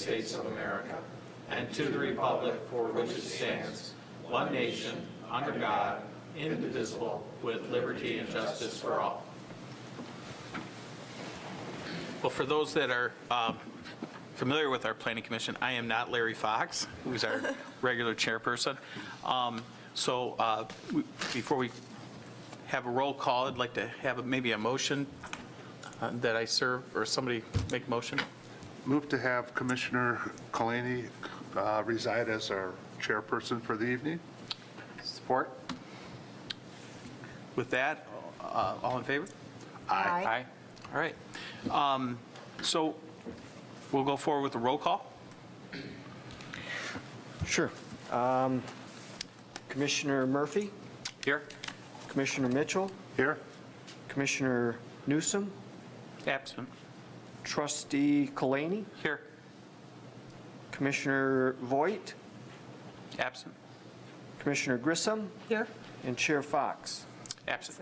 States of America and to the republic for which it stands, one nation, under God, indivisible, with liberty and justice for all. Well, for those that are familiar with our Planning Commission, I am not Larry Fox, who's our regular chairperson. Before we have a roll call, I'd like to have maybe a motion that I serve, or somebody make a motion. Move to have Commissioner Kalani reside as our chairperson for the evening. Support. With that, all in favor? Aye. All right. So we'll go forward with the roll call. Sure. Commissioner Murphy, Here. Commissioner Mitchell, Here? Commissioner Newsom, Absent. Trustee Kalani, Here. Commissioner Voigt, Absent. Commissioner Grissom, Here. and Chair Fox. Absent.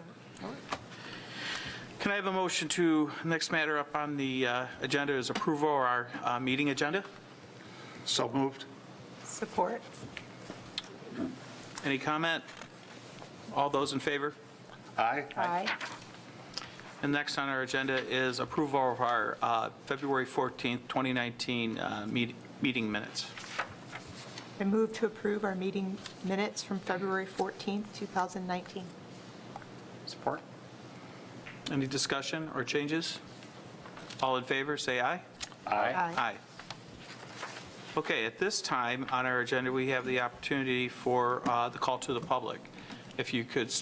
Can I have a motion to, next matter up on the agenda is approval of our meeting agenda? So moved. Support. Any comment? All those in favor? Aye. Aye. And next on our agenda is approval of our February 14th, 2019 meeting minutes. I move to approve our meeting minutes from February 14th, 2019. Support. Any discussion or changes? All in favor, say aye. Aye. Okay, at this time on our agenda, we have the opportunity for the call to the public. If you could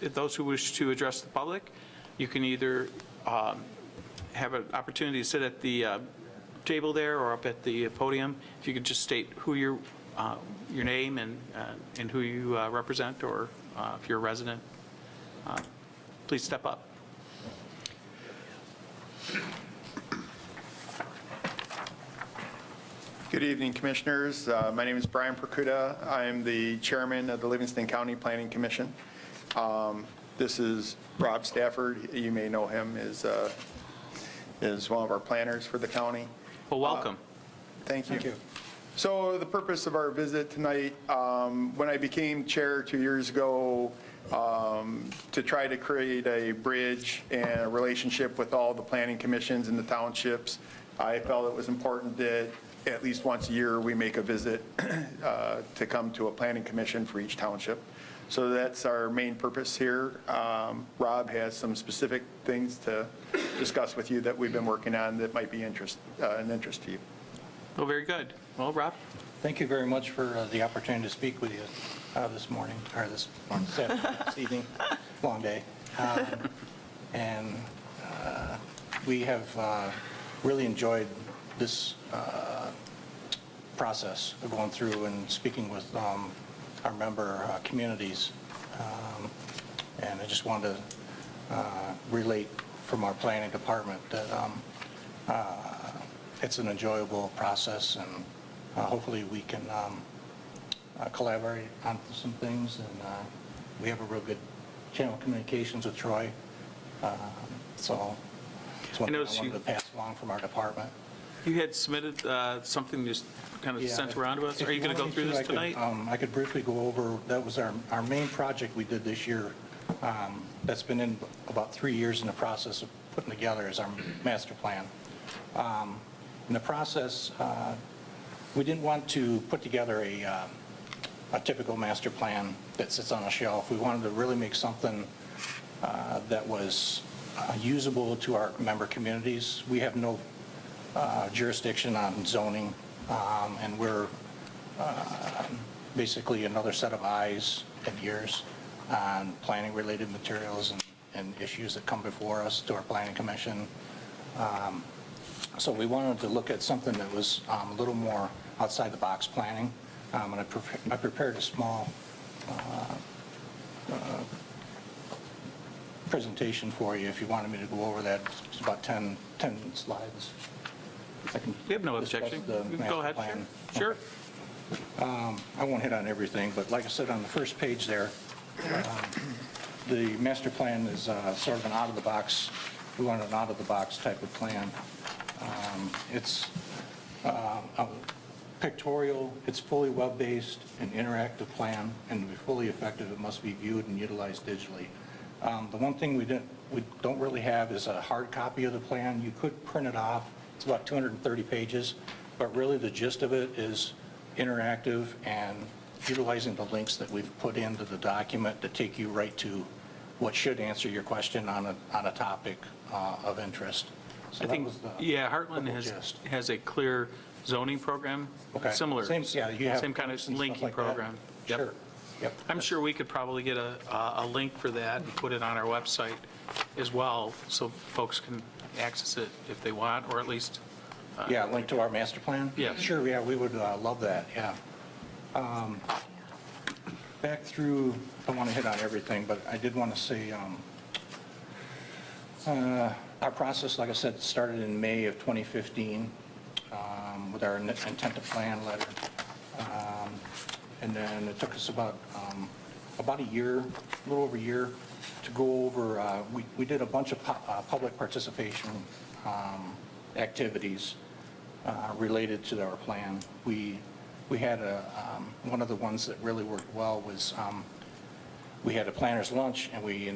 if those who wish to address the public, you can either have an opportunity to sit at the table there or up at the podium. If you could just state who your name and who you represent, or if you're a resident, please step up. Good evening, Commissioners. My name is Brian Percuda. I'm the Chairman of the Livingston County Planning Commission. This is Rob Stafford. You may know him as one of our planners for the county. Well, welcome. Thank you. So the purpose of our visit tonight, when I became chair 2 years ago, to try to create a bridge and a relationship with all the planning commissions in the townships, I felt it was important that at least once a year we make a visit to come to a planning commission for each township. So that's our main purpose here. Rob has some specific things to discuss with you that we've been working on that might be an interest to you. Well, very good. Well, Rob? Thank you very much for the opportunity to speak with you this morning, or this evening, long day. We have really enjoyed this process of going through and speaking with our member communities. And I just wanted to relate from our planning department that it's an enjoyable process, and hopefully we can collaborate on some things, and we have a real good channel of communications with Troy. So it's one thing I wanted to pass along from our department. You had submitted something just kind of Yeah, sent around to us. if Are you going to go want through me this tonight? I could briefly go over, that was our main project we did this year. That's been in about 3 years in the process of putting together as our master plan. In the process, we didn't want to put together a typical master plan that sits on a shelf. We wanted to really make something that was usable to our member communities. We have no jurisdiction on zoning, and we're basically another set of eyes and ears on planning-related materials and issues that come before us to our planning commission. So we wanted to look at something that was a little more outside the box planning, and I prepared a small presentation for you if you wanted me to go over that. It's about 10 slides. We have no objection. You can go ahead. Plan. Sure. I won't hit on everything, but like I said, on the first page there, the master plan is sort of an out-of-the-box, we want an out-of-the-box type of plan. It's pictorial, it's fully web-based, an interactive plan, and to be fully effective, it must be viewed and utilized digitally. The one thing we don't really have is a hard copy of the plan. You could print it off. It's about 230 pages, but really the gist of it is interactive and utilizing the links that we've put into the document to take you right to what should answer your question on a topic of interest. So I that think, was the yeah, Hartland whole gist. has a clear zoning program, Okay. similar. Same, yeah, you have Same kind of links and stuff linking like that. program. Yep. Sure. Yep. I'm sure we could probably get a link for that and put it on our website as well, so folks can access it if they want, or at least, Yeah, link to our master plan? Yeah. Sure, yeah, we would love that, yeah. Back through, I don't want to hit on everything, but I did want to say, our process, like I said, started in May of 2015 with our intent to plan letter. And then it took us about a year, a little over a year, to go over, we did a bunch of public participation activities related to our plan. We had one of the ones that really worked well was we had a planner's lunch, and we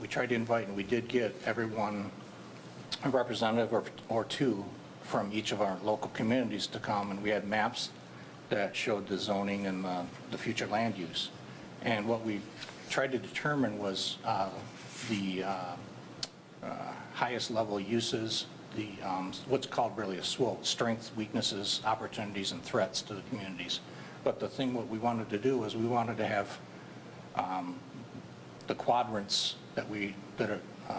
tried to invite, and we did get everyone, a representative or two from each of our local communities to come, and we had maps that showed the zoning and the future land use. And what we tried to determine was the highest level uses, the what's called really a SWOT, strengths, weaknesses, opportunities, and threats to the communities. But the thing what we wanted to do is we wanted to have the quadrants that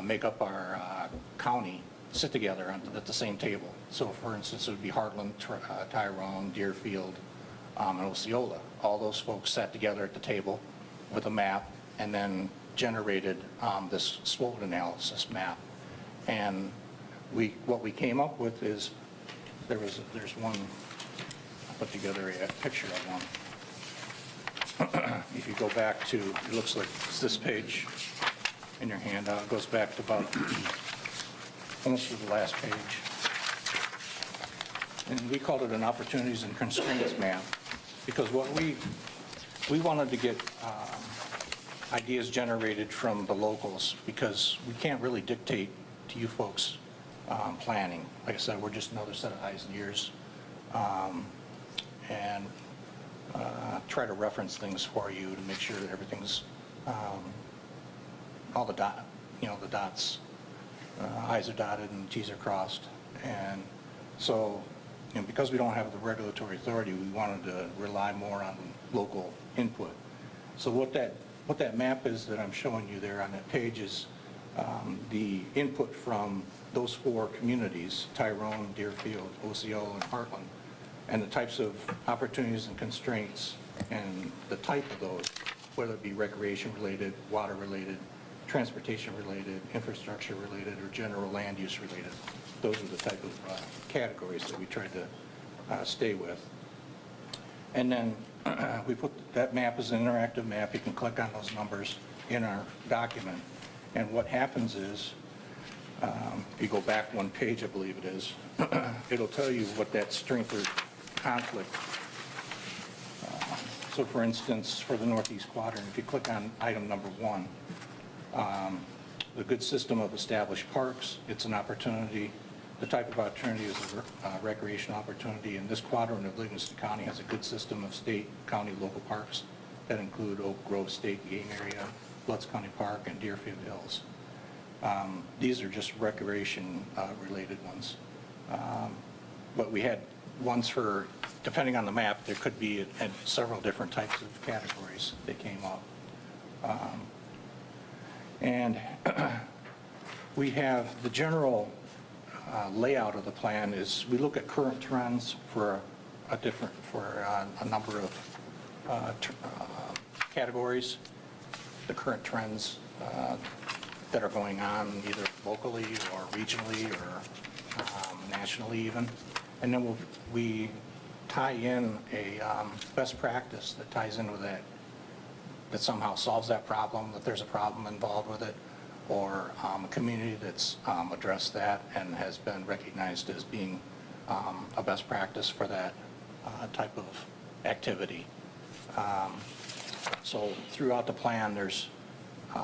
make up our county sit together at the same table. So for instance, it would be Hartland, Tyrone, Deerfield, and Osceola. All those folks sat together at the table with a map and then generated this SWOT analysis map. And what we came up with is there's one, I put together a picture of one. If you go back to, it looks like it's this page in your handout. It goes back to about almost to the last page. And we called it an opportunities and constraints map because what we wanted to get ideas generated from the locals because we can't really dictate to you folks planning. Like I said, we're just another set of eyes and ears, and try to reference things for you to make sure that everything's all the dots, I's are dotted and T's are crossed. And so, because we don't have the regulatory authority, we wanted to rely more on local input. So what that map is that I'm showing you there on that page is the input from those four communities, Tyrone, Deerfield, Osceola, and Hartland, and the types of opportunities and constraints and the type of those, whether it be recreation-related, water-related, transportation-related, infrastructure-related, or general land use-related. Those are the type of categories that we tried to stay with. And then we put that map as an interactive map. You can click on those numbers in our document. And what happens is, if you go back one page, I believe it is, it'll tell you what that strength or conflict. So for instance, for the Northeast Quadrant, if you click on item number 1, the good system of established parks, it's an opportunity. The type of opportunity is a recreation opportunity. And this quadrant of Livingston County has a good system of state, county, local parks that include Oak Grove State Game Area, Lutz County Park, and Deerfield Hills. These are just recreation-related ones. But we had ones for, depending on the map, there could be several different types of categories that came up. And we have the general layout of the plan is we look at current trends for a number of categories, the current trends that are going on either locally or regionally or nationally even. And then we tie in a best practice that ties in with that somehow solves that problem, that there's a problem involved with it, or a community that's addressed that and has been recognized as being a best practice for that type of activity. So throughout the plan, there's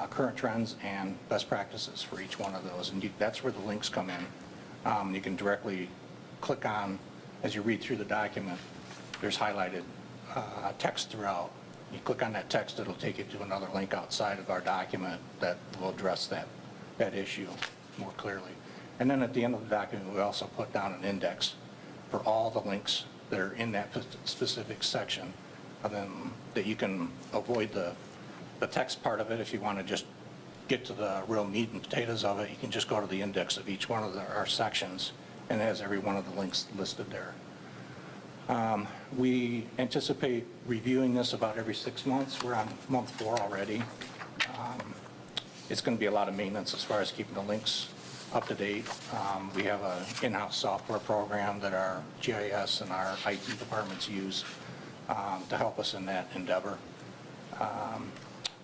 current trends and best practices for each one of those, and that's where the links come in. You can directly click on, as you read through the document, there's highlighted text throughout. You click on that text, it'll take you to another link outside of our document that will address that issue more clearly. And then at the end of the document, we also put down an index for all the links that are in that specific section, and then that you can avoid the text part of it. If you want to just get to the real meat and potatoes of it, you can just go to the index of each one of our sections, and it has every one of the links listed there. We anticipate reviewing this about every 6 months. We're on month 4 already. It's going to be a lot of maintenance as far as keeping the links up to date. We have an in-house software program that our GIS and our IT departments use to help us in that endeavor. A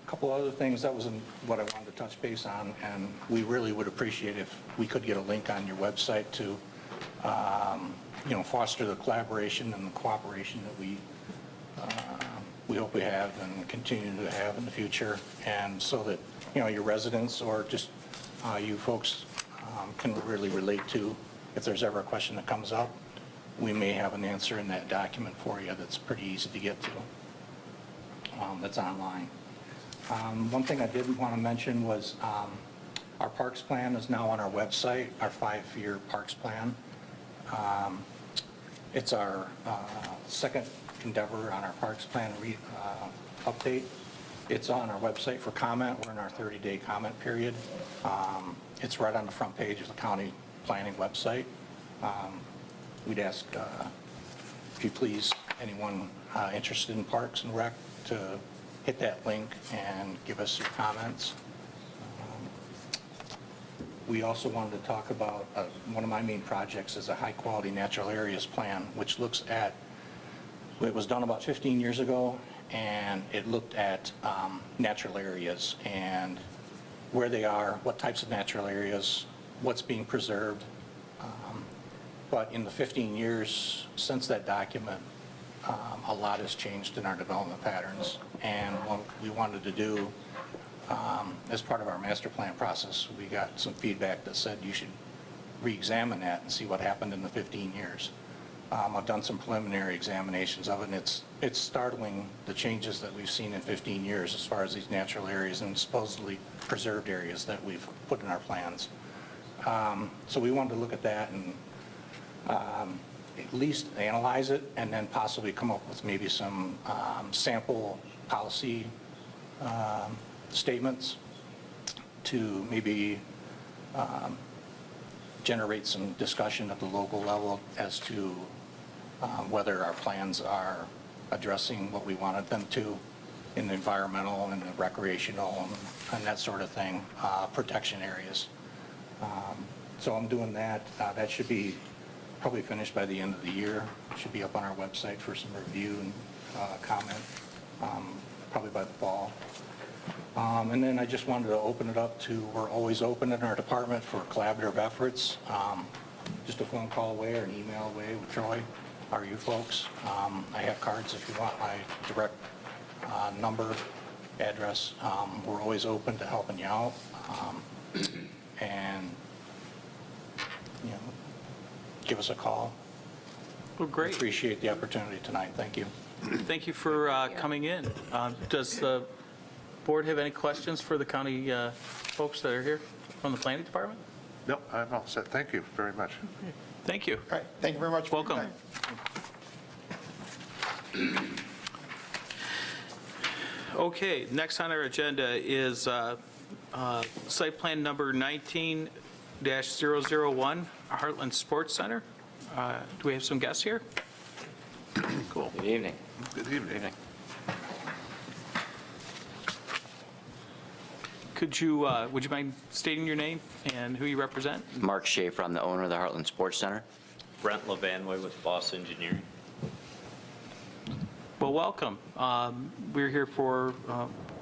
couple other things, that was what I wanted to touch base on, and we really would appreciate if we could get a link on your website to foster the collaboration and the cooperation that we hope we have and continue to have in the future, and so that your residents or just you folks can really relate to. If there's ever a question that comes up, we may have an answer in that document for you that's pretty easy to get to, that's online. One thing I did want to mention was our parks plan is now on our website, our 5-year parks plan. It's our second endeavor on our parks plan update. It's on our website for comment. We're in our 30-day comment period. It's right on the front page of the county planning website. We'd ask, if you please, anyone interested in Parks and Rec to hit that link and give us your comments. We also wanted to talk about one of my main projects is a high-quality natural areas plan, which looks at, it was done about 15 years ago, and it looked at natural areas and where they are, what types of natural areas, what's being preserved. But in the 15 years since that document, a lot has changed in our development patterns. And what we wanted to do as part of our master plan process, we got some feedback that said you should re-examine that and see what happened in the 15 years. I've done some preliminary examinations of it, and it's startling the changes that we've seen in 15 years as far as these natural areas and supposedly preserved areas that we've put in our plans. So we wanted to look at that and at least analyze it, and then possibly come up with maybe some sample policy statements to maybe generate some discussion at the local level as to whether our plans are addressing what we wanted them to in the environmental and the recreational and that sort of thing, protection areas. So I'm doing that. That should be probably finished by the end of the year. It should be up on our website for some review and comment, probably by the fall. And then I just wanted to open it up to, we're always open in our department for collaborative efforts. Just a phone call away or an email away with Troy, or you folks. I have cards if you want my direct number, address. We're always open to helping you out. And, give us a call. Well, great. Appreciate the opportunity tonight. Thank you. Thank you for coming in. Does the board have any questions for the county folks that are here from the planning department? No, I'm all set. Thank you very much. Thank you. All right, thank you very much for your Welcome. time. Okay, next on our agenda is site plan number 19-001, Hartland Sports Center. Do we have some guests here? Cool. Good evening. Good evening. Would you mind stating your name and who you represent? Mark Schaefer, I'm the owner of the Hartland Sports Center. Brent Levanway with Boss Engineering. Well, welcome. We're here for,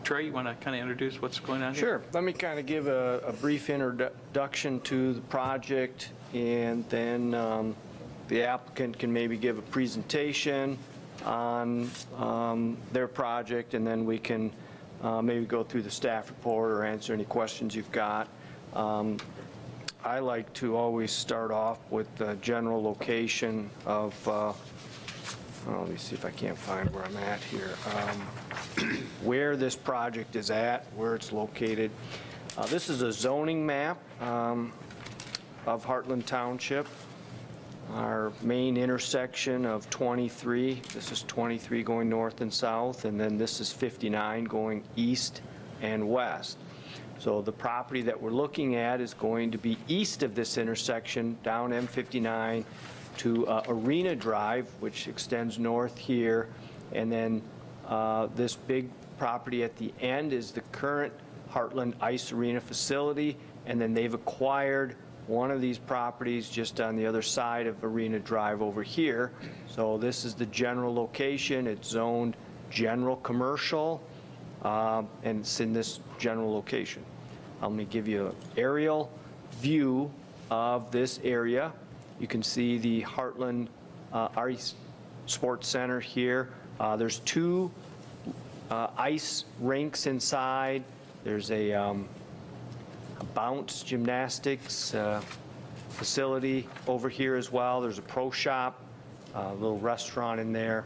Trey, you want to kind of introduce what's going on here? Sure. Let me kind of give a brief introduction to the project, and then the applicant can maybe give a presentation on their project, and then we can maybe go through the staff report or answer any questions you've got. I like to always start off with the general location of, let me see if I can't find where I'm at here, where this project is at, where it's located. This is a zoning map of Hartland Township. Our main intersection of 23, this is 23 going north and south, and then this is 59 going east and west. So the property that we're looking at is going to be east of this intersection, down M59 to Arena Drive, which extends north here, and then this big property at the end is the current Hartland Ice Arena facility, and then they've acquired one of these properties just on the other side of Arena Drive over here. So this is the general location. It's zoned general commercial, and it's in this general location. Let me give you an aerial view of this area. You can see the Hartland Ice Sports Center here. There's two ice rinks inside. There's a bounce gymnastics facility over here as well. There's a pro shop, a little restaurant in there.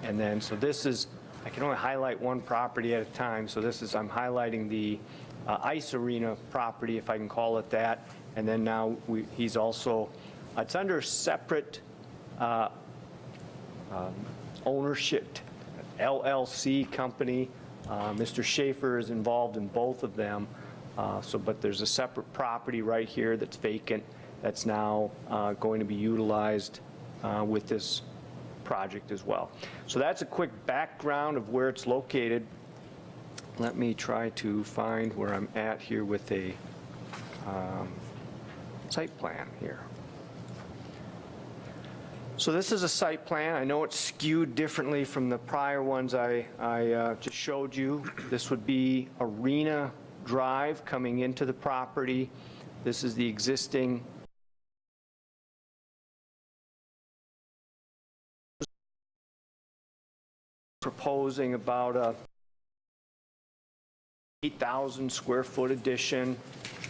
And then, so this is, I can only highlight one property at a time. So this is, I'm highlighting the ice arena property, if I can call it that. And then now he's also, it's under separate ownership, LLC company. Mr. Schaefer is involved in both of them. But there's a separate property right here that's vacant that's now going to be utilized with this project as well. So that's a quick background of where it's located. Let me try to find where I'm at here with a site plan here. So this is a site plan. I know it's skewed differently from the prior ones I just showed you. This would be Arena Drive coming into the property. This is the existing proposing about a 8,000 square foot addition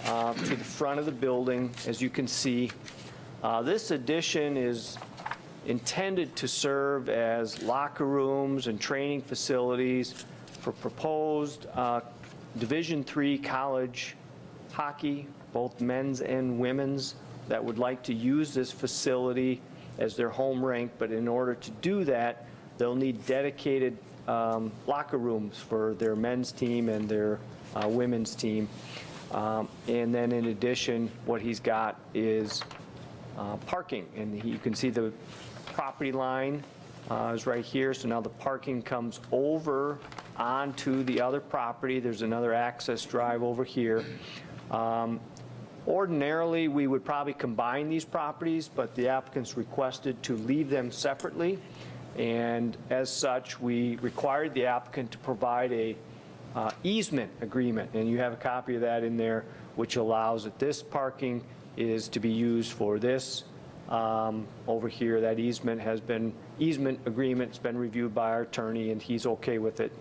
to the front of the building. As you can see, this addition is intended to serve as locker rooms and training facilities for proposed Division III college hockey, both men's and women's, that would like to use this facility as their home rink. But in order to do that, they'll need dedicated locker rooms for their men's team and their women's team. And then in addition, what he's got is parking. And you can see the property line is right here. So now the parking comes over onto the other property. There's another access drive over here. Ordinarily, we would probably combine these properties, but the applicants requested to leave them separately. And as such, we required the applicant to provide a easement agreement. And you have a copy of that in there, which allows that this parking is to be used for this. Over here, that easement agreement's been reviewed by our attorney, and he's okay with it.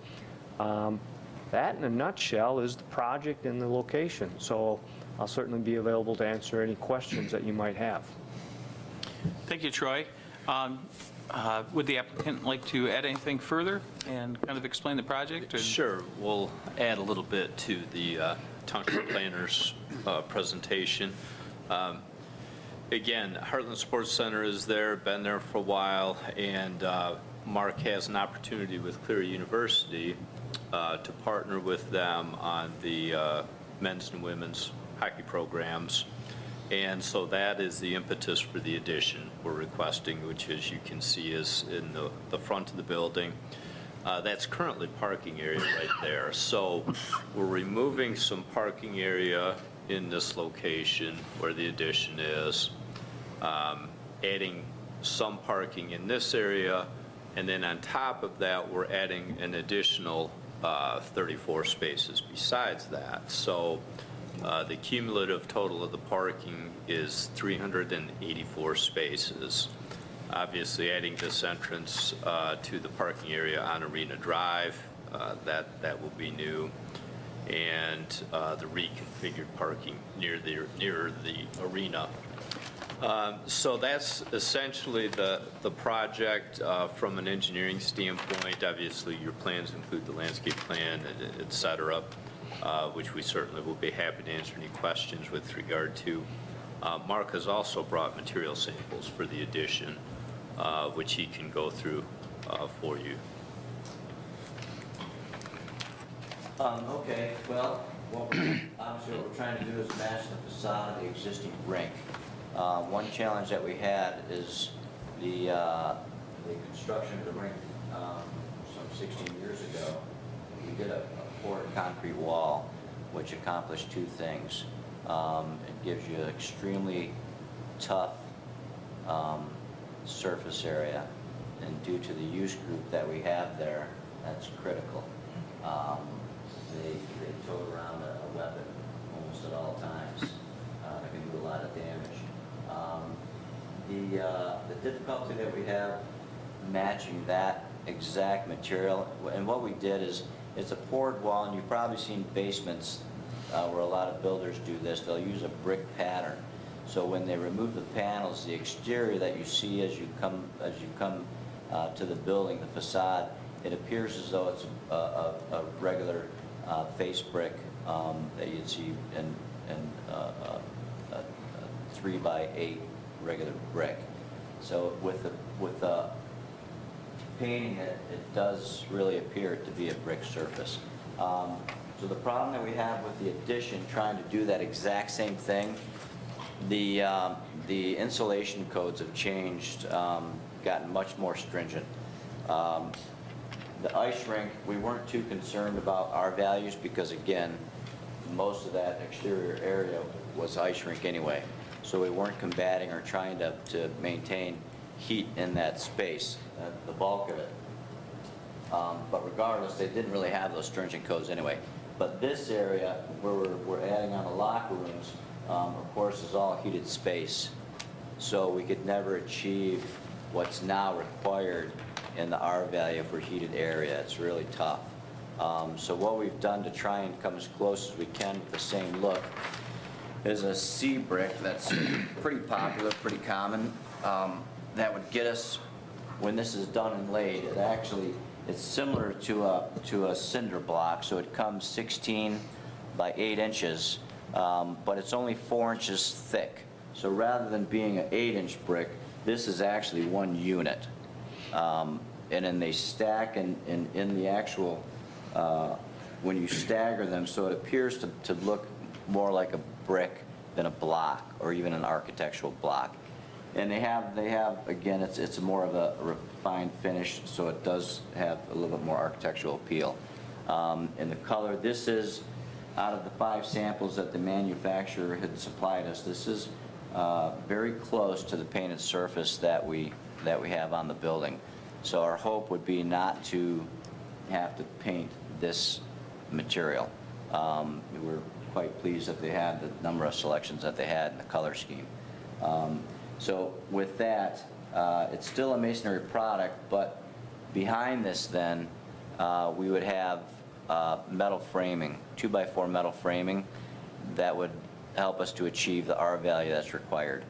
That, in a nutshell, is the project and the location. So I'll certainly be available to answer any questions that you might have. Thank you, Troy. Would the applicant like to add anything further and kind of explain the project? Or? Sure, we'll add a little bit to the township planner's presentation. Again, Hartland Sports Center is there, been there for a while, and Mark has an opportunity with Clear University to partner with them on the men's and women's hockey programs. And so that is the impetus for the addition we're requesting, which, as you can see, is in the front of the building. That's currently parking area right there. So we're removing some parking area in this location where the addition is, adding some parking in this area, and then on top of that, we're adding an additional 34 spaces besides that. So the cumulative total of the parking is 384 spaces. Obviously, adding this entrance to the parking area on Arena Drive, that will be new, and the reconfigured parking near the arena. So that's essentially the project from an engineering standpoint. Obviously, your plans include the landscape plan, et cetera, which we certainly will be happy to answer any questions with regard to. Mark has also brought material samples for the addition, which he can go through for you. Okay, well, obviously what we're trying to do is match the facade of the existing rink. One challenge that we had is the construction of the rink some 16 years ago. We did a poured concrete wall, which accomplished two things. It gives you an extremely tough surface area, and due to the use group that we have there, that's critical. They tow around a weapon almost at all times. It can do a lot of damage. The difficulty that we have matching that exact material, and what we did is, it's a poured wall, and you've probably seen basements where a lot of builders do this. They'll use a brick pattern. So when they remove the panels, the exterior that you see as you come to the building, the facade, it appears as though it's a regular face brick that you'd see in a 3x8 regular brick. So with the painting it does really appear to be a brick surface. So the problem that we have with the addition, trying to do that exact same thing, the insulation codes have changed, gotten much more stringent. The ice rink, we weren't too concerned about our values because, again, most of that exterior area was ice rink anyway. So we weren't combating or trying to maintain heat in that space, the bulk of it. But regardless, they didn't really have those stringent codes anyway. But this area where we're adding on the locker rooms, of course, is all heated space. So we could never achieve what's now required in the R value for heated area. It's really tough. So what we've done to try and come as close as we can with the same look is a C brick that's pretty popular, pretty common. That would get us, when this is done and laid, it's similar to a cinder block, so it comes 16 by 8 inches, but it's only 4 inches thick. So rather than being an 8-inch brick, this is actually one unit. And then they stack in the actual, when you stagger them, so it appears to look more like a brick than a block, or even an architectural block. And they have again, it's more of a refined finish, so it does have a little bit more architectural appeal. And the color, this is, out of the 5 samples that the manufacturer had supplied us, this is very close to the painted surface that we have on the building. So our hope would be not to have to paint this material. We're quite pleased that they had the number of selections that they had in the color scheme. So with that, it's still a masonry product, but behind this then, we would have metal framing, 2x4 metal framing that would help us to achieve the R value that's required.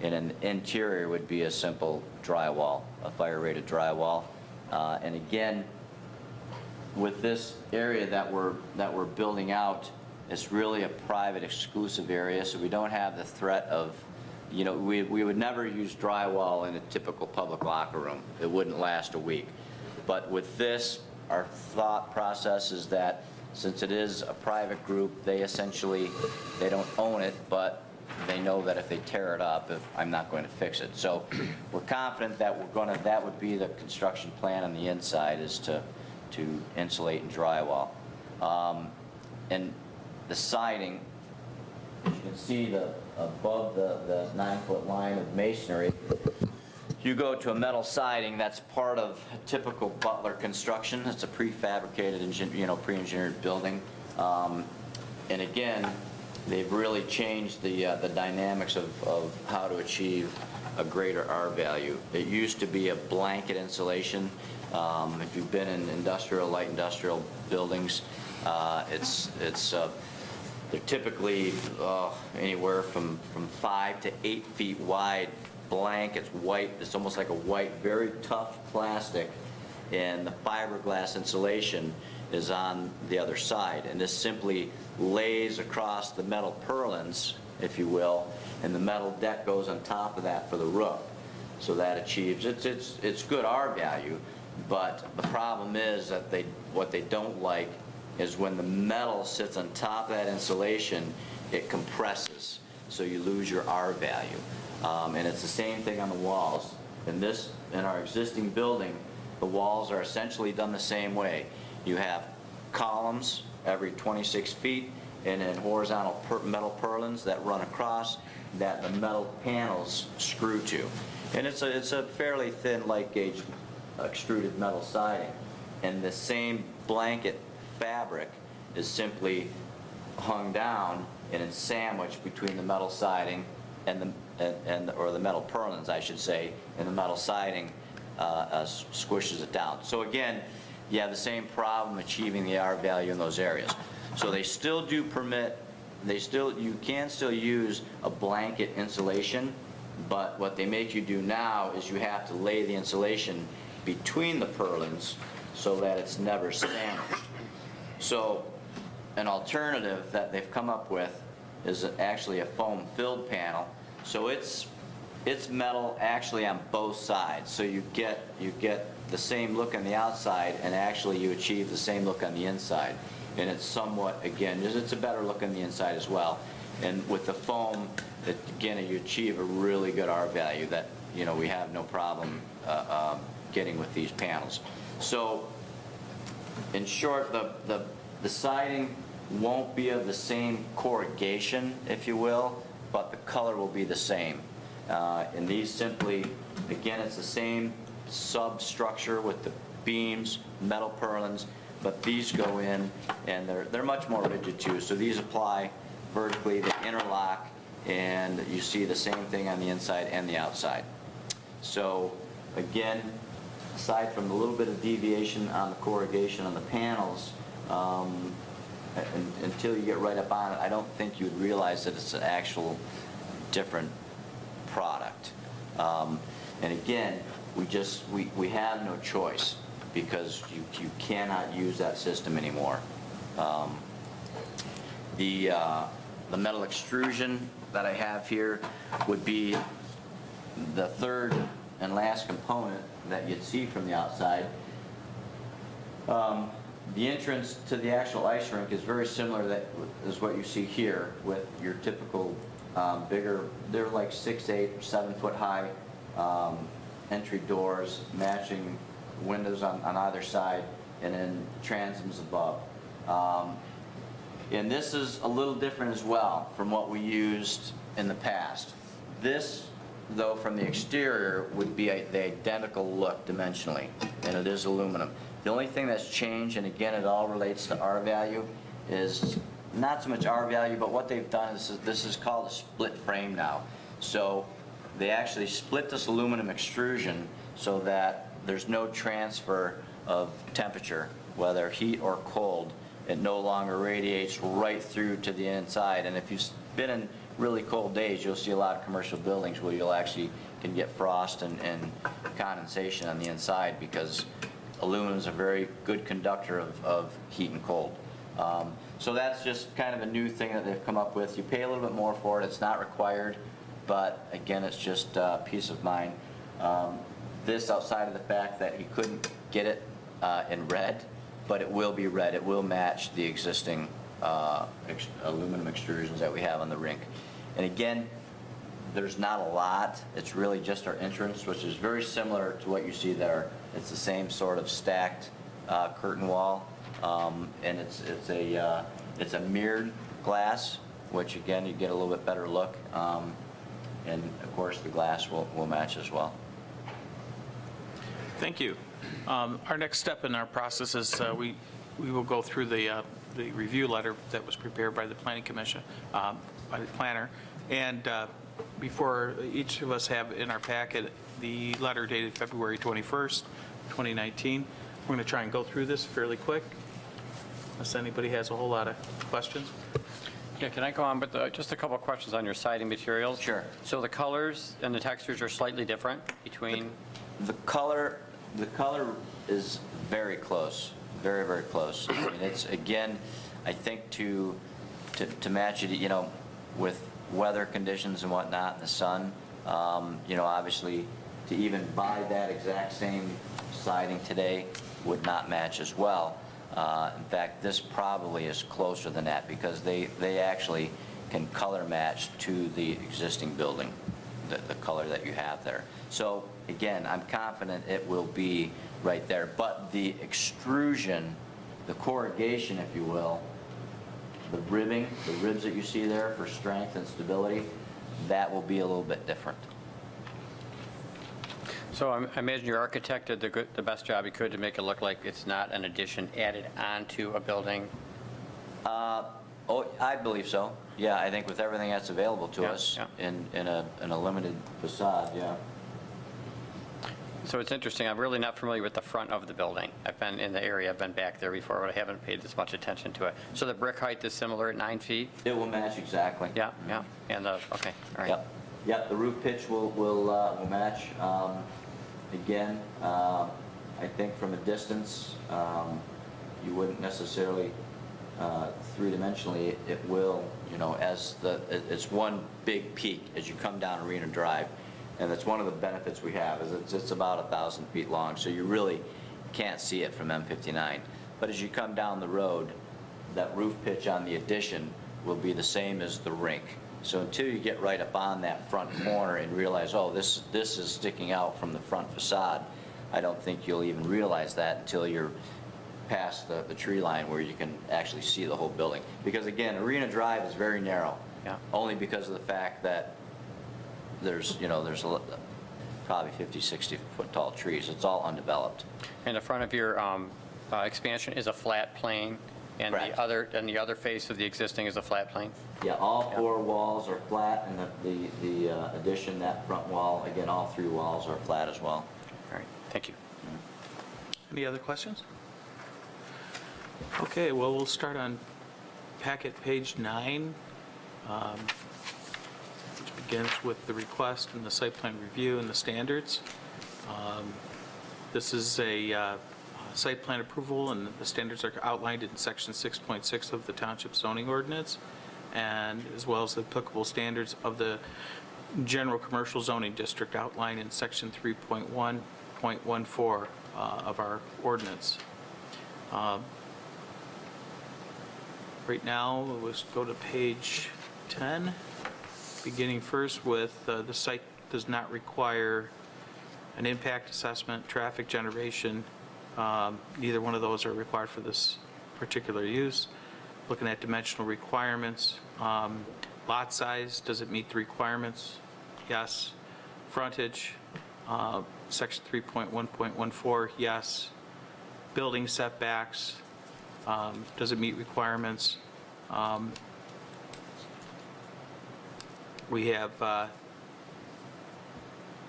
And an interior would be a simple drywall, a fire-rated drywall. And again, with this area that we're building out, it's really a private, exclusive area, so we don't have the threat of, you know, we would never use drywall in a typical public locker room. It wouldn't last a week. But with this, our thought process is that since it is a private group, they don't own it, but they know that if they tear it up, I'm not going to fix it. So we're confident that that would be the construction plan on the inside, is to insulate and drywall. And the siding, as you can see above the 9-foot line of masonry, you go to a metal siding. That's part of a typical Butler construction. It's a prefabricated, pre-engineered building. And again, they've really changed the dynamics of how to achieve a greater R value. It used to be a blanket insulation. If you've been in industrial, light industrial buildings, they're typically anywhere from 5 to 8 feet wide blankets, white. It's almost like a white, very tough plastic, and the fiberglass insulation is on the other side. And this simply lays across the metal purlins, if you will, and the metal deck goes on top of that for the roof. So that achieves, it's good R value, but the problem is that what they don't like is when the metal sits on top of that insulation, it compresses, so you lose your R value. And it's the same thing on the walls. In our existing building, the walls are essentially done the same way. You have columns every 26 feet, and then horizontal metal purlins that run across that the metal panels screw to. And it's a fairly thin, light gauge extruded metal siding. And the same blanket fabric is simply hung down and it's sandwiched between the metal siding and the metal purlins, I should say, and the metal siding squishes it down. So again, you have the same problem achieving the R value in those areas. So they still do permit, you can still use a blanket insulation, but what they make you do now is you have to lay the insulation between the purlins so that it's never sandwiched. So an alternative that they've come up with is actually a foam filled panel. So it's metal actually on both sides. So you get the same look on the outside, and actually you achieve the same look on the inside. And it's somewhat, again, it's a better look on the inside as well. And with the foam, again, you achieve a really good R value that, you know, we have no problem getting with these panels. So in short, the siding won't be of the same corrugation, if you will, but the color will be the same. And these simply, again, it's the same substructure with the beams, metal purlins, but these go in and they're much more rigid too. So these apply vertically, they interlock, and you see the same thing on the inside and the outside. So again, aside from a little bit of deviation on the corrugation on the panels, until you get right up on it, I don't think you would realize that it's an actual different product. And again, we have no choice because you cannot use that system anymore. The metal extrusion that I have here would be the third and last component that you'd see from the outside. The entrance to the actual ice rink is very similar that is what you see here with your typical bigger, they're like 6'8" or 7 foot high entry doors, matching windows on either side, and then transoms above. And this is a little different as well from what we used in the past. This, though, from the exterior would be the identical look dimensionally, and it is aluminum. The only thing that's changed, and again it all relates to R value, is not so much R value, but what they've done is this is called a split frame now. So they actually split this aluminum extrusion so that there's no transfer of temperature, whether heat or cold. It no longer radiates right through to the inside. And if you've been in really cold days, you'll see a lot of commercial buildings where you'll actually can get frost and condensation on the inside because aluminum is a very good conductor of heat and cold. So that's just kind of a new thing that they've come up with. You pay a little bit more for it. It's not required, but again, it's just peace of mind. This outside of the fact that he couldn't get it in red, but it will be red. It will match the existing aluminum extrusions that we have on the rink. And again, there's not a lot. It's really just our entrance, which is very similar to what you see there. It's the same sort of stacked curtain wall, and it's a mirrored glass, which again you get a little bit better look, and of course the glass will match as well. Thank you. Our next step in our process is we will go through the review letter that was prepared by the Planning Commission, by the planner, and before each of us have in our packet the letter dated February 21st, 2019. We're going to try and go through this fairly quick, unless anybody has a whole lot of questions. Yeah, can I go on with just a couple of questions on your siding materials? Sure. So the colors and the textures are slightly different between, The color is very close, very, very close. I mean, it's, again, I think to match it, with weather conditions and whatnot, and the sun, obviously, to even buy that exact same siding today would not match as well. In fact, this probably is closer than that, because they actually can color match to the existing building, the color that you have there. So again, I'm confident it will be right there, but the extrusion, the corrugation, if you will, the ribbing, the ribs that you see there for strength and stability, that will be a little bit different. so I imagine your architect did the best job he could to make it look like it's not an addition added onto a building? Oh, I believe so. Yeah, I think with everything that's available to Yeah, us yeah. in a limited facade, yeah. So it's interesting, I'm really not familiar with the front of the building. I've been in the area, I've been back there before, but I haven't paid as much attention to it. So the brick height is similar at 9 feet? It will match exactly. Yeah, yeah, and okay, all right. Yep, the roof pitch will match. Again, I think from a distance, you wouldn't necessarily, three-dimensionally, it will, it's one big peak as you come down Arena Drive. And that's one of the benefits we have, is it's about 1,000 feet long, so you really can't see it from M59. But as you come down the road, that roof pitch on the addition will be the same as the rink. So until you get right up on that front corner and realize, oh, this is sticking out from the front facade, I don't think you'll even realize that until you're past the tree line where you can actually see the whole building. Because again, Arena Drive is very narrow, Yeah. only because of the fact that there's probably 50, 60-foot tall trees. It's all undeveloped. And the front of your expansion is a flat plane, and Correct. the other face of the existing is a flat plane? Yeah, all four walls are flat, and the addition, that front wall, again, all three walls are flat as well. All right, thank you. Any other questions? Okay, well, we'll start on packet page 9, which begins with the request and the site plan review and the standards. This is a site plan approval, and the standards are outlined in section 6.6 of the Township zoning ordinance, and as well as the applicable standards of the general commercial zoning district outlined in section 3.1.14 of our ordinance. Right now, let's go to page 10, beginning first with the site does not require an impact assessment, traffic generation. Neither one of those are required for this particular use. Looking at dimensional requirements, lot size, does it meet the requirements? Yes. Frontage, section 3.1.14, yes. Building setbacks, does it meet requirements? We have,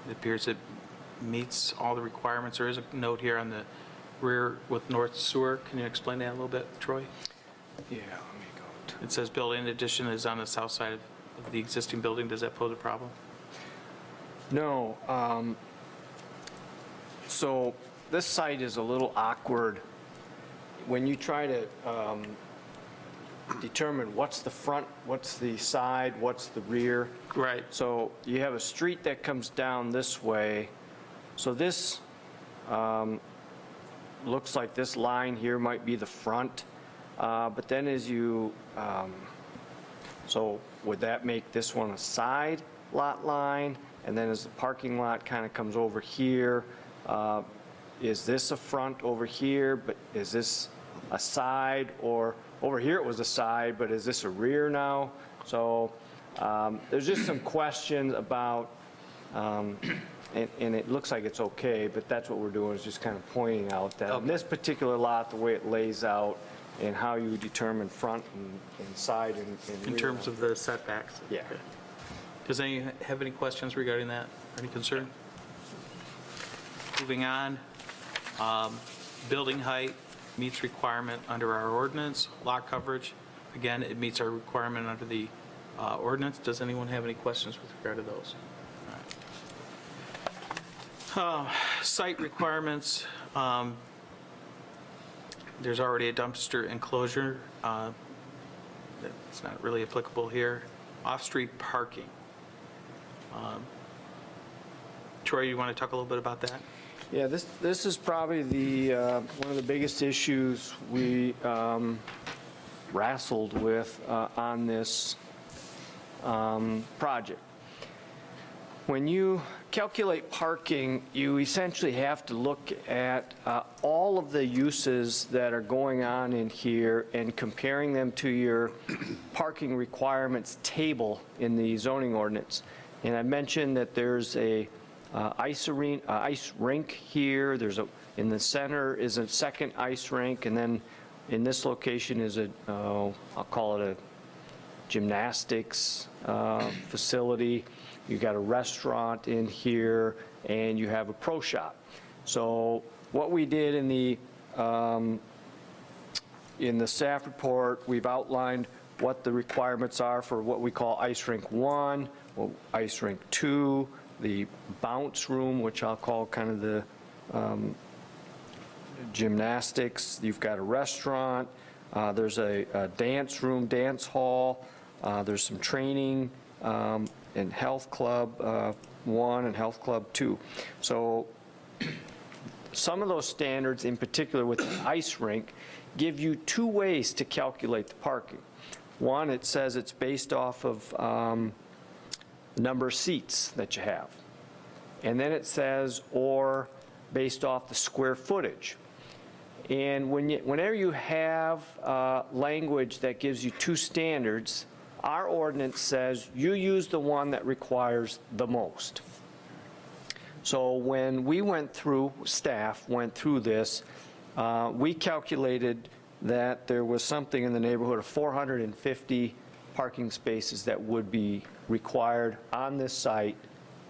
it appears it meets all the requirements. There is a note here on the rear with north sewer. Can you explain that a little bit, Troy? Yeah, let me go to. It says building addition is on the south side of the existing building. Does that pose a problem? No, so this site is a little awkward. When you try to determine what's the front, what's the side, what's the rear. Right. So you have a street that comes down this way. So this looks like this line here might be the front. But then as you, so would that make this one a side lot line? And then as the parking lot kind of comes over here, is this a front over here, but is this a side? Or over here it was a side, but is this a rear now? So there's just some questions about, and it looks like it's okay, but that's what we're doing, is just kind of pointing out that on this particular lot, the way it lays out and how you determine front and side and In rear. terms of the setbacks? Yeah. Does anyone have any questions regarding that? Any concern? Moving on, building height meets requirement under our ordinance. Lot coverage, again, it meets our requirement under the ordinance. Does anyone have any questions with regard to those? All right. Site requirements, there's already a dumpster enclosure. It's not really applicable here. Off-street parking. Troy, you want to talk a little bit about that? Yeah, this is probably the, one of the biggest issues we wrestled with on this project. When you calculate parking, you essentially have to look at all of the uses that are going on in here and comparing them to your parking requirements table in the zoning ordinance. And I mentioned that there's a ice rink here. In the center is a second ice rink, and then in this location is I'll call it a gymnastics facility. You've got a restaurant in here, and you have a pro shop. So what we did in the staff report, we've outlined what the requirements are for what we call ice rink 1, ice rink 2, the bounce room, which I'll call kind of the gymnastics. You've got a restaurant. There's a dance room, dance hall. There's some training and health club 1 and health club 2. So some of those standards, in particular with the ice rink, give you 2 ways to calculate the parking. One, it says it's based off of the number of seats that you have. And then it says, or based off the square footage. And whenever you have language that gives you 2 standards, our ordinance says you use the one that requires the most. So when we staff went through this, we calculated that there was something in the neighborhood of 450 parking spaces that would be required on this site.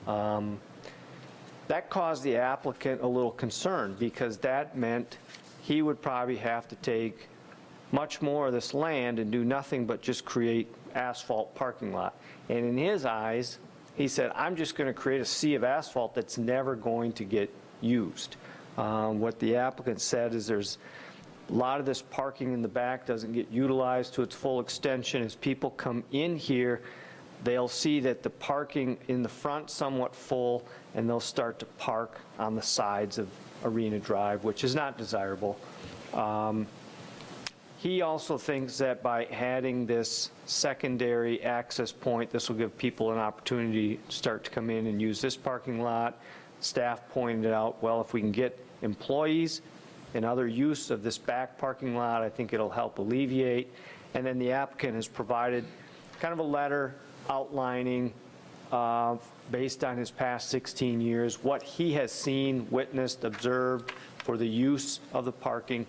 That caused the applicant a little concern, because that meant he would probably have to take much more of this land and do nothing but just create asphalt parking lot. And in his eyes, he said, I'm just going to create a sea of asphalt that's never going to get used. What the applicant said is there's a lot of this parking in the back doesn't get utilized to its full extension. As people come in here, they'll see that the parking in the front somewhat full, and they'll start to park on the sides of Arena Drive, which is not desirable. He also thinks that by adding this secondary access point, this will give people an opportunity to start to come in and use this parking lot. Staff pointed out, well, if we can get employees and other use of this back parking lot, I think it'll help alleviate. And then the applicant has provided kind of a letter outlining, based on his past 16 years, what he has seen, witnessed, observed for the use of the parking.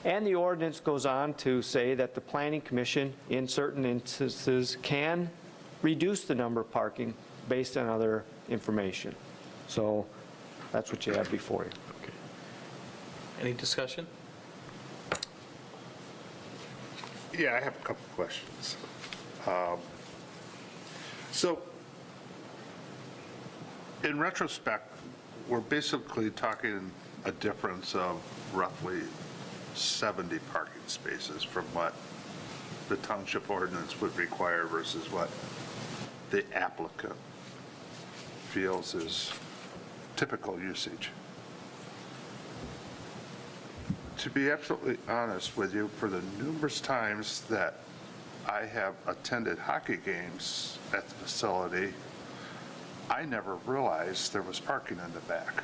And the ordinance goes on to say that the Planning Commission, in certain instances, can reduce the number of parking based on other information. So that's what you have before you. Any discussion? Yeah, I have a couple questions. So, in retrospect, we're basically talking a difference of roughly 70 parking spaces from what the township ordinance would require versus what the applicant feels is typical usage. To be absolutely honest with you, for the numerous times that I have attended hockey games at the facility, I never realized there was parking in the back.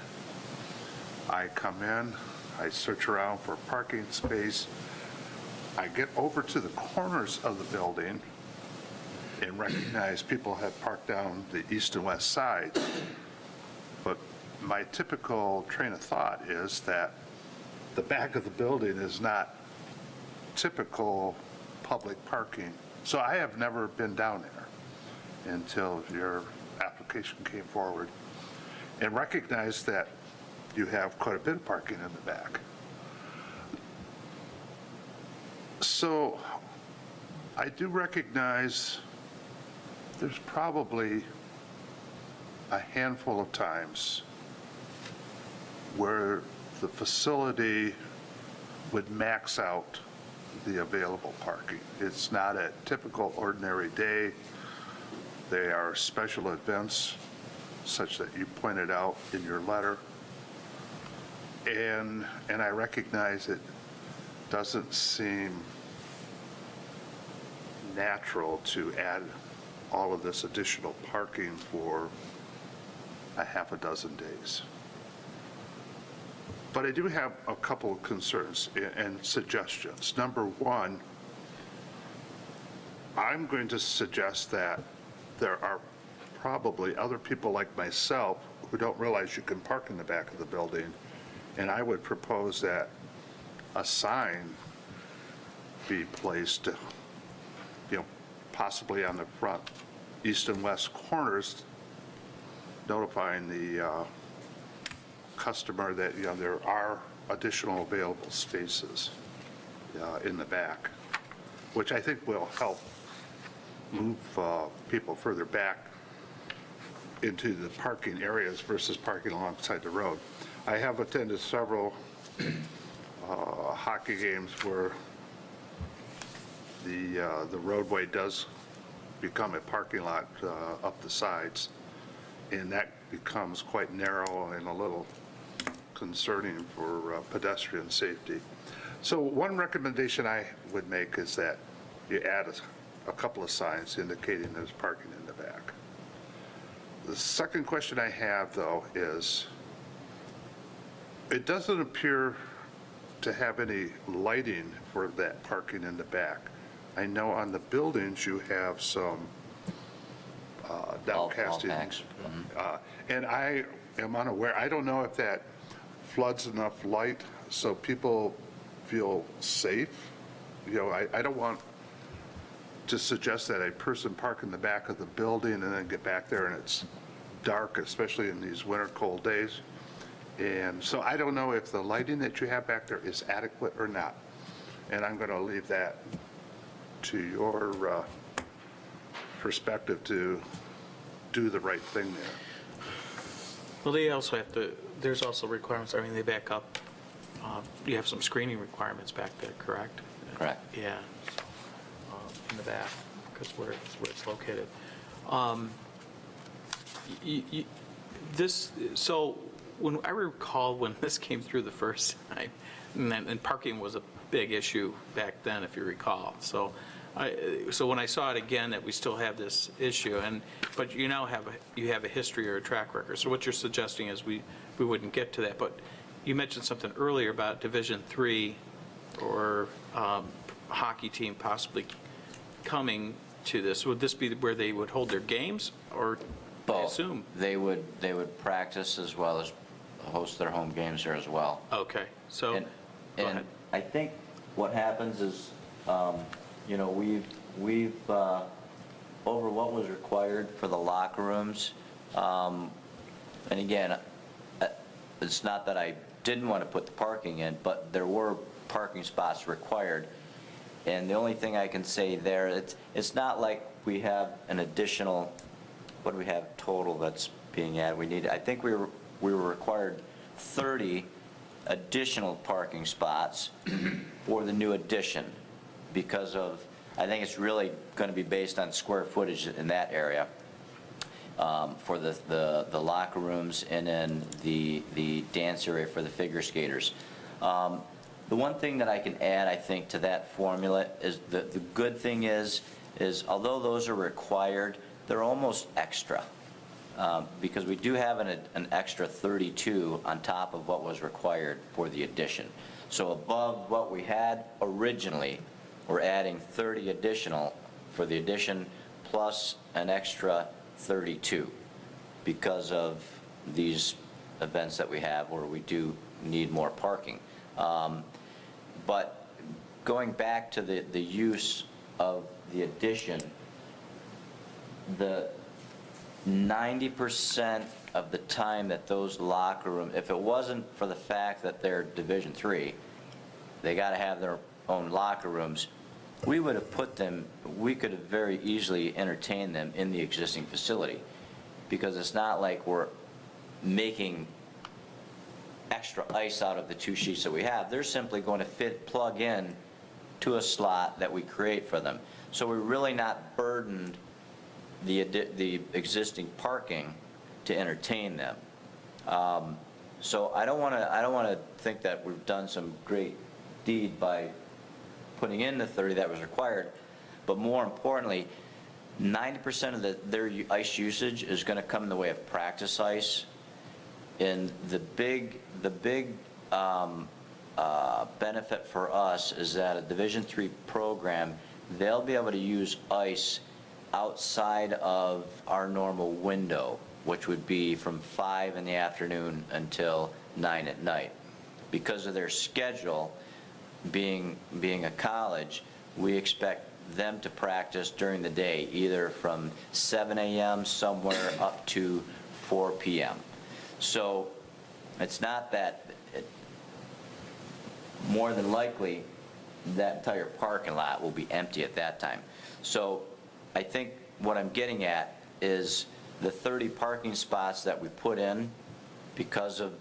I come in, I search around for a parking space. I get over to the corners of the building and recognize people have parked down the east and west sides. But my typical train of thought is that the back of the building is not typical public parking. So I have never been down there. until your application came forward, and recognized that you have quite a bit of parking in the back. So I do recognize there's probably a handful of times where the facility would max out the available parking. It's not a typical ordinary day. They are special events, such that you pointed out in your letter. And I recognize it doesn't seem natural to add all of this additional parking for a half a dozen days. But I do have a couple of concerns and suggestions. Number one, I'm going to suggest that there are probably other people like myself who don't realize you can park in the back of the building, and I would propose that a sign be placed, possibly on the front east and west corners, notifying the customer that, there are additional available spaces in the back, which I think will help move people further back into the parking areas versus parking alongside the road. I have attended several hockey games where the roadway does become a parking lot up the sides, and that becomes quite narrow and a little concerning for pedestrian safety. So one recommendation I would make is that you add a couple of signs indicating there's parking in the back. The second question I have, though, is it doesn't appear to have any lighting for that parking in the back. I know on the buildings you have some downcasting. And I am unaware, I don't know if that floods enough light so people feel safe. I don't want to suggest that a person park in the back of the building and then get back there and it's dark, especially in these winter cold days. And so I don't know if the lighting that you have back there is adequate or not. And I'm going to leave that to your perspective to do the right thing there. Well, they also have to, there's also requirements, they back up. You have some screening requirements back there, correct? Correct. Yeah, in the back, because where it's located. So when I recall when this came through the first time, and parking was a big issue back then, if you recall. So when I saw it again, that we still have this issue, but you now have a history or a track record. So what you're suggesting is we wouldn't get to that. But you mentioned something earlier about Division III or hockey team possibly coming to this. Would this be where they would hold their games, or I assume? They would practice as well as host their home games there as well. Okay, so go And ahead. I think what happens is, we've over what was required for the locker rooms, and again, it's not that I didn't want to put the parking in, but there were parking spots required. And the only thing I can say there, it's not like we have an additional, what do we have total that's being added? I think we were required 30 additional parking spots for the new addition because of, I think it's really going to be based on square footage in that area for the locker rooms and then the dance area for the figure skaters. The one thing that I can add, I think, to that formula is the good thing is although those are required, they're almost extra because we do have an extra 32 on top of what was required for the addition. So above what we had originally, we're adding 30 additional for the addition plus an extra 32 because of these events that we have where we do need more parking. But going back to the use of the addition, the 90% of the time that those locker rooms, if it wasn't for the fact that they're Division III, they got to have their own locker rooms, we would have put them, we could have very easily entertained them in the existing facility, because it's not like we're making extra ice out of the 2 sheets that we have. They're simply going to plug in to a slot that we create for them. So we're really not burdened the existing parking to entertain them. So I don't want to think that we've done some great deed by putting in the 30 that was required, but more importantly, 90% of their ice usage is going to come in the way of practice ice. And the big benefit for us is that a Division III program, they'll be able to use ice outside of our normal window, which would be from 5 in the afternoon until 9 at night. Because of their schedule, being a college, we expect them to practice during the day, either from 7 a.m. somewhere up to 4 p.m. So it's not that, more than likely, that entire parking lot will be empty at that time. So I think what I'm getting at is the 30 parking spots that we put in because of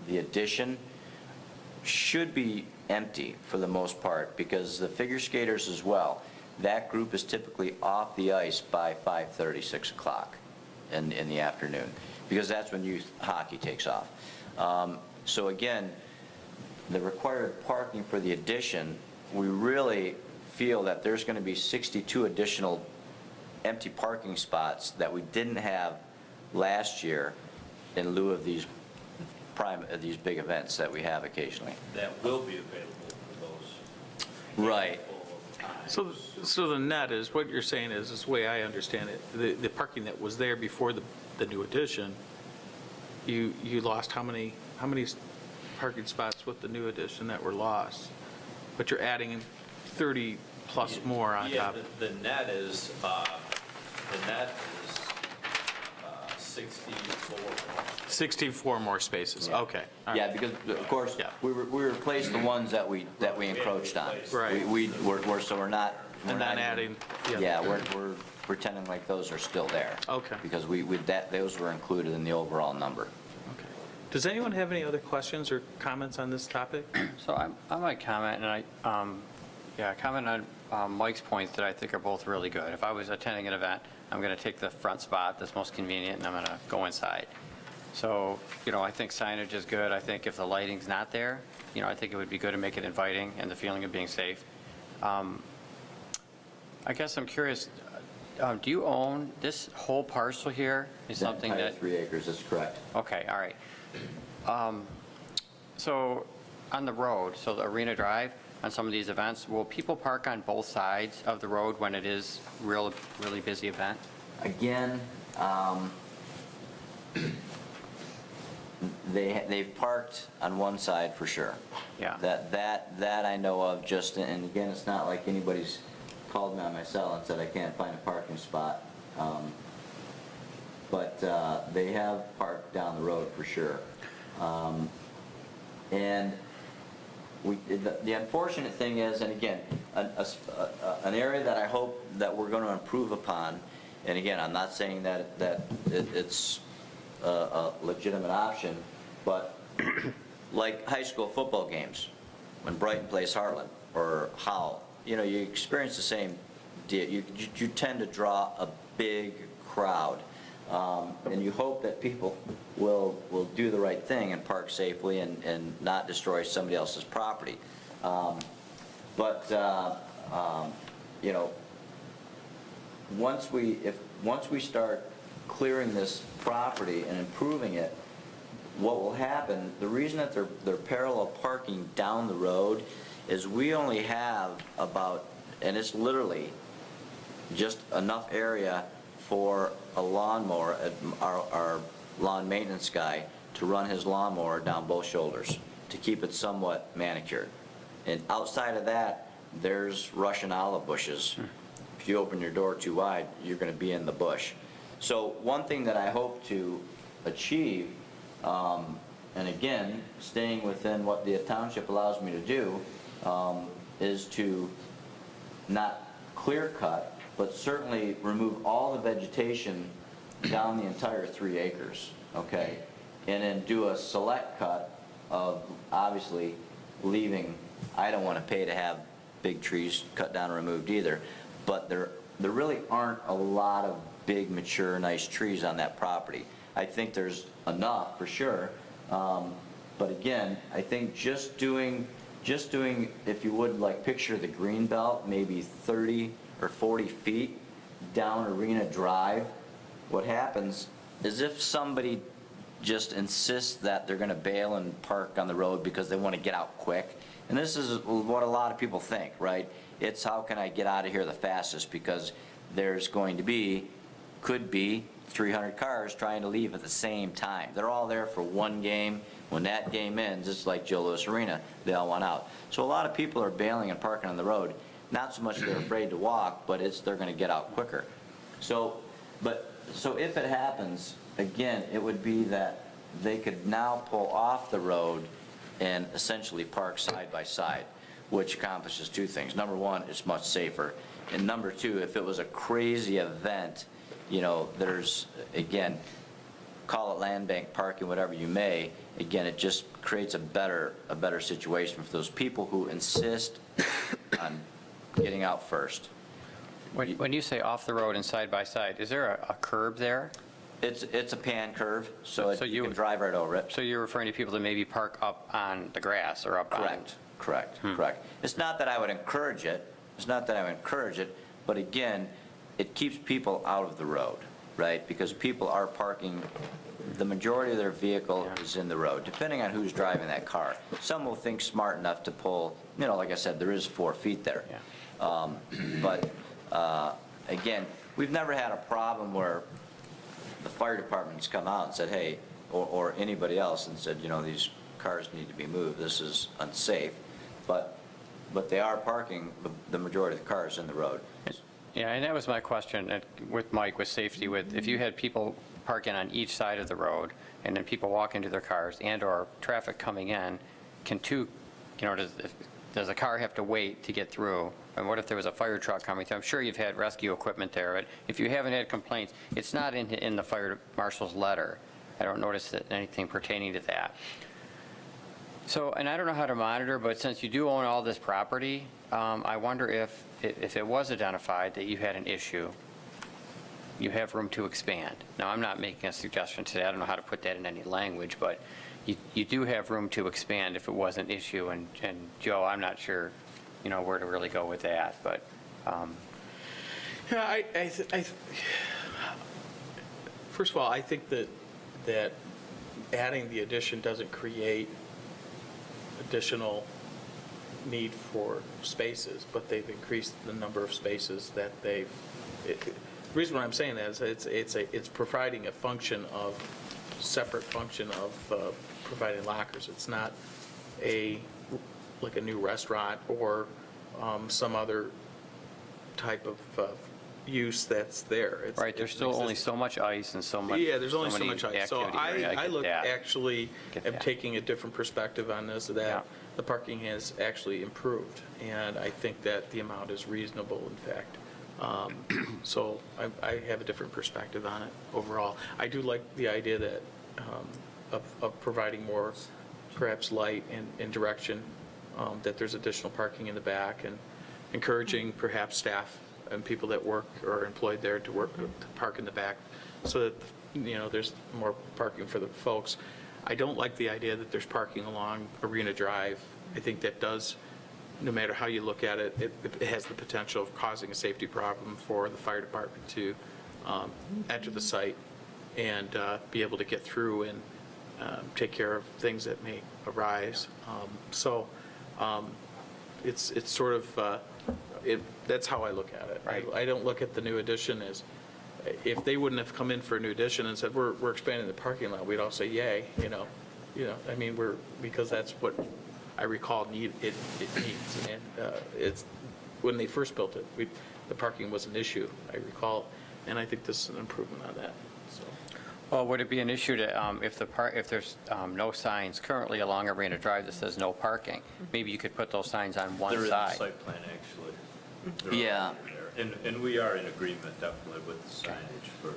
the addition should be empty for the most part, because the figure skaters as well, that group is typically off the ice by 5:30, 6 o'clock in the afternoon, because that's when youth hockey takes off. So again, the required parking for the addition, we really feel that there's going to be 62 additional empty parking spots that we didn't have last year in lieu of these big events that we have occasionally. That will be available for those. Right. So the net is, what you're saying is the way I understand it, the parking that was there before the new addition, you lost how many parking spots with the new addition that were lost? But you're adding 30 plus more on top. The net is 64. 64 more spaces, okay. All right. Yeah, because of course, Yeah. we replaced the ones that we encroached on. Right. So we're not. And then adding the other Yeah, 30. we're pretending like those are still there. Okay. Because those were included in the overall number. Okay. Does anyone have any other questions or comments on this topic? So I might comment, and comment on Mike's points that I think are both really good. If I was attending an event, I'm going to take the front spot that's most convenient, and I'm going to go inside. So, I think signage is good. I think if the lighting's not there, I think it would be good to make it inviting and the feeling of being safe. I guess I'm curious, do you own this whole parcel here? Is something Entire that 3 acres, that's correct. Okay, all right. So on the road, so the Arena Drive, on some of these events, will people park on both sides of the road when it is really busy event? Again, they've parked on one side for sure. Yeah. That I know of, just, and again, it's not like anybody's called me on my cell and said I can't find a parking spot. But they have parked down the road for sure. And the unfortunate thing is, and again, an area that I hope that we're going to improve upon, and again, I'm not saying that it's a legitimate option, but like high school football games, when Brighton plays Hartland or Howell, you experience the same deal. You tend to draw a big crowd. And you hope that people will do the right thing and park safely and not destroy somebody else's property. Once we start clearing this property and improving it, what will happen, the reason that they're parallel parking down the road is we only have about, and it's literally just enough area for a lawnmower, our lawn maintenance guy, to run his lawnmower down both shoulders to keep it somewhat manicured. And outside of that, there's Russian olive bushes. If you open your door too wide, you're going to be in the bush. So one thing that I hope to achieve, and again, staying within what the township allows me to do, is to not clear cut, but certainly remove all the vegetation down the entire 3 acres, okay? And then do a select cut of, obviously, leaving, I don't want to pay to have big trees cut down and removed either, but there really aren't a lot of big, mature, nice trees on that property. I think there's enough, for sure, but again, I think just doing, if you would, like, picture the green belt, maybe 30 or 40 feet down Arena Drive, what happens is if somebody just insists that they're going to bail and park on the road because they want to get out quick, and this is what a lot of people think, right? It's how can I get out of here the fastest, because there's going to be, could be 300 cars trying to leave at the same time. They're all there for one game. When that game ends, it's like Joe Louis Arena, they all want out. So a lot of people are bailing and parking on the road. Not so much they're afraid to walk, but it's they're going to get out quicker. So if it happens, again, it would be that they could now pull off the road and essentially park side by side, which accomplishes 2 things. Number 1, it's much safer. And number 2, if it was a crazy event, you know, there's, again, call it land bank parking, whatever you may, again, it just creates a better situation for those people who insist on getting out first. When you say off the road and side by side, is there a curb there? It's a pan curve, so you can would- drive right over it. So you're referring to people that maybe park up on the grass or up on? Correct. It's not that I would encourage it, but again, it keeps people out of the road, right? Because people are parking, the majority of their vehicle is in the road, depending on who's driving that car. Some will think smart enough to pull, you know, like I said, there is 4 feet there. Yeah. But again, we've never had a problem where the fire department's come out and said, hey, or anybody else and said, you know, these cars need to be moved, this is unsafe. But they are parking the majority of the cars in the road. Yeah, and that was my question with Mike, with safety, with if you had people parking on each side of the road and then people walk into their cars and/or traffic coming in, does a car have to wait to get through? And what if there was a fire truck coming through? I'm sure you've had rescue equipment there, but if you haven't had complaints, it's not in the fire marshal's letter. I don't notice anything pertaining to that. So, and I don't know how to monitor, but since you do own all this property, I wonder if it was identified that you had an issue, you have room to expand. Now, I'm not making a suggestion today. I don't know how to put that in any language, but you do have room to expand if it was an issue. And Joe, I'm not sure, where to really go with that, but. Yeah, first of all, I think that adding the addition doesn't create additional need for spaces, but they've increased the number of spaces that the reason why I'm saying that is it's providing a separate function of providing lockers. It's not like a new restaurant or some other type of use that's there. Right, there's still only so much ice and so much. Yeah, there's only so many much ice. So activity. I look actually Get am that. taking a different perspective on this, that Yeah. the parking has actually improved. And I think that the amount is reasonable, in fact. So I have a different perspective on it overall. I do like the idea that of providing more perhaps light and direction, that there's additional parking in the back, and encouraging perhaps staff and people that work or are employed there to park in the back so that, there's more parking for the folks. I don't like the idea that there's parking along Arena Drive. I think that does, no matter how you look at it, it has the potential of causing a safety problem for the fire department to enter the site and be able to get through and take care of things that may arise. It's sort of, that's how I look at it. Right. I don't look at the new addition as, if they wouldn't have come in for a new addition and said, we're expanding the parking lot, we'd all say, yay, because that's what I recall it needs. And it's, when they first built it, the parking was an issue. I recall And I think this is an improvement on that, so. Well, would it be an issue to, if there's no signs currently along Arena Drive that says no parking, maybe you could put those signs on one They're in the side? site plan, actually. They're Yeah. already there. And we are in agreement definitely with the signage for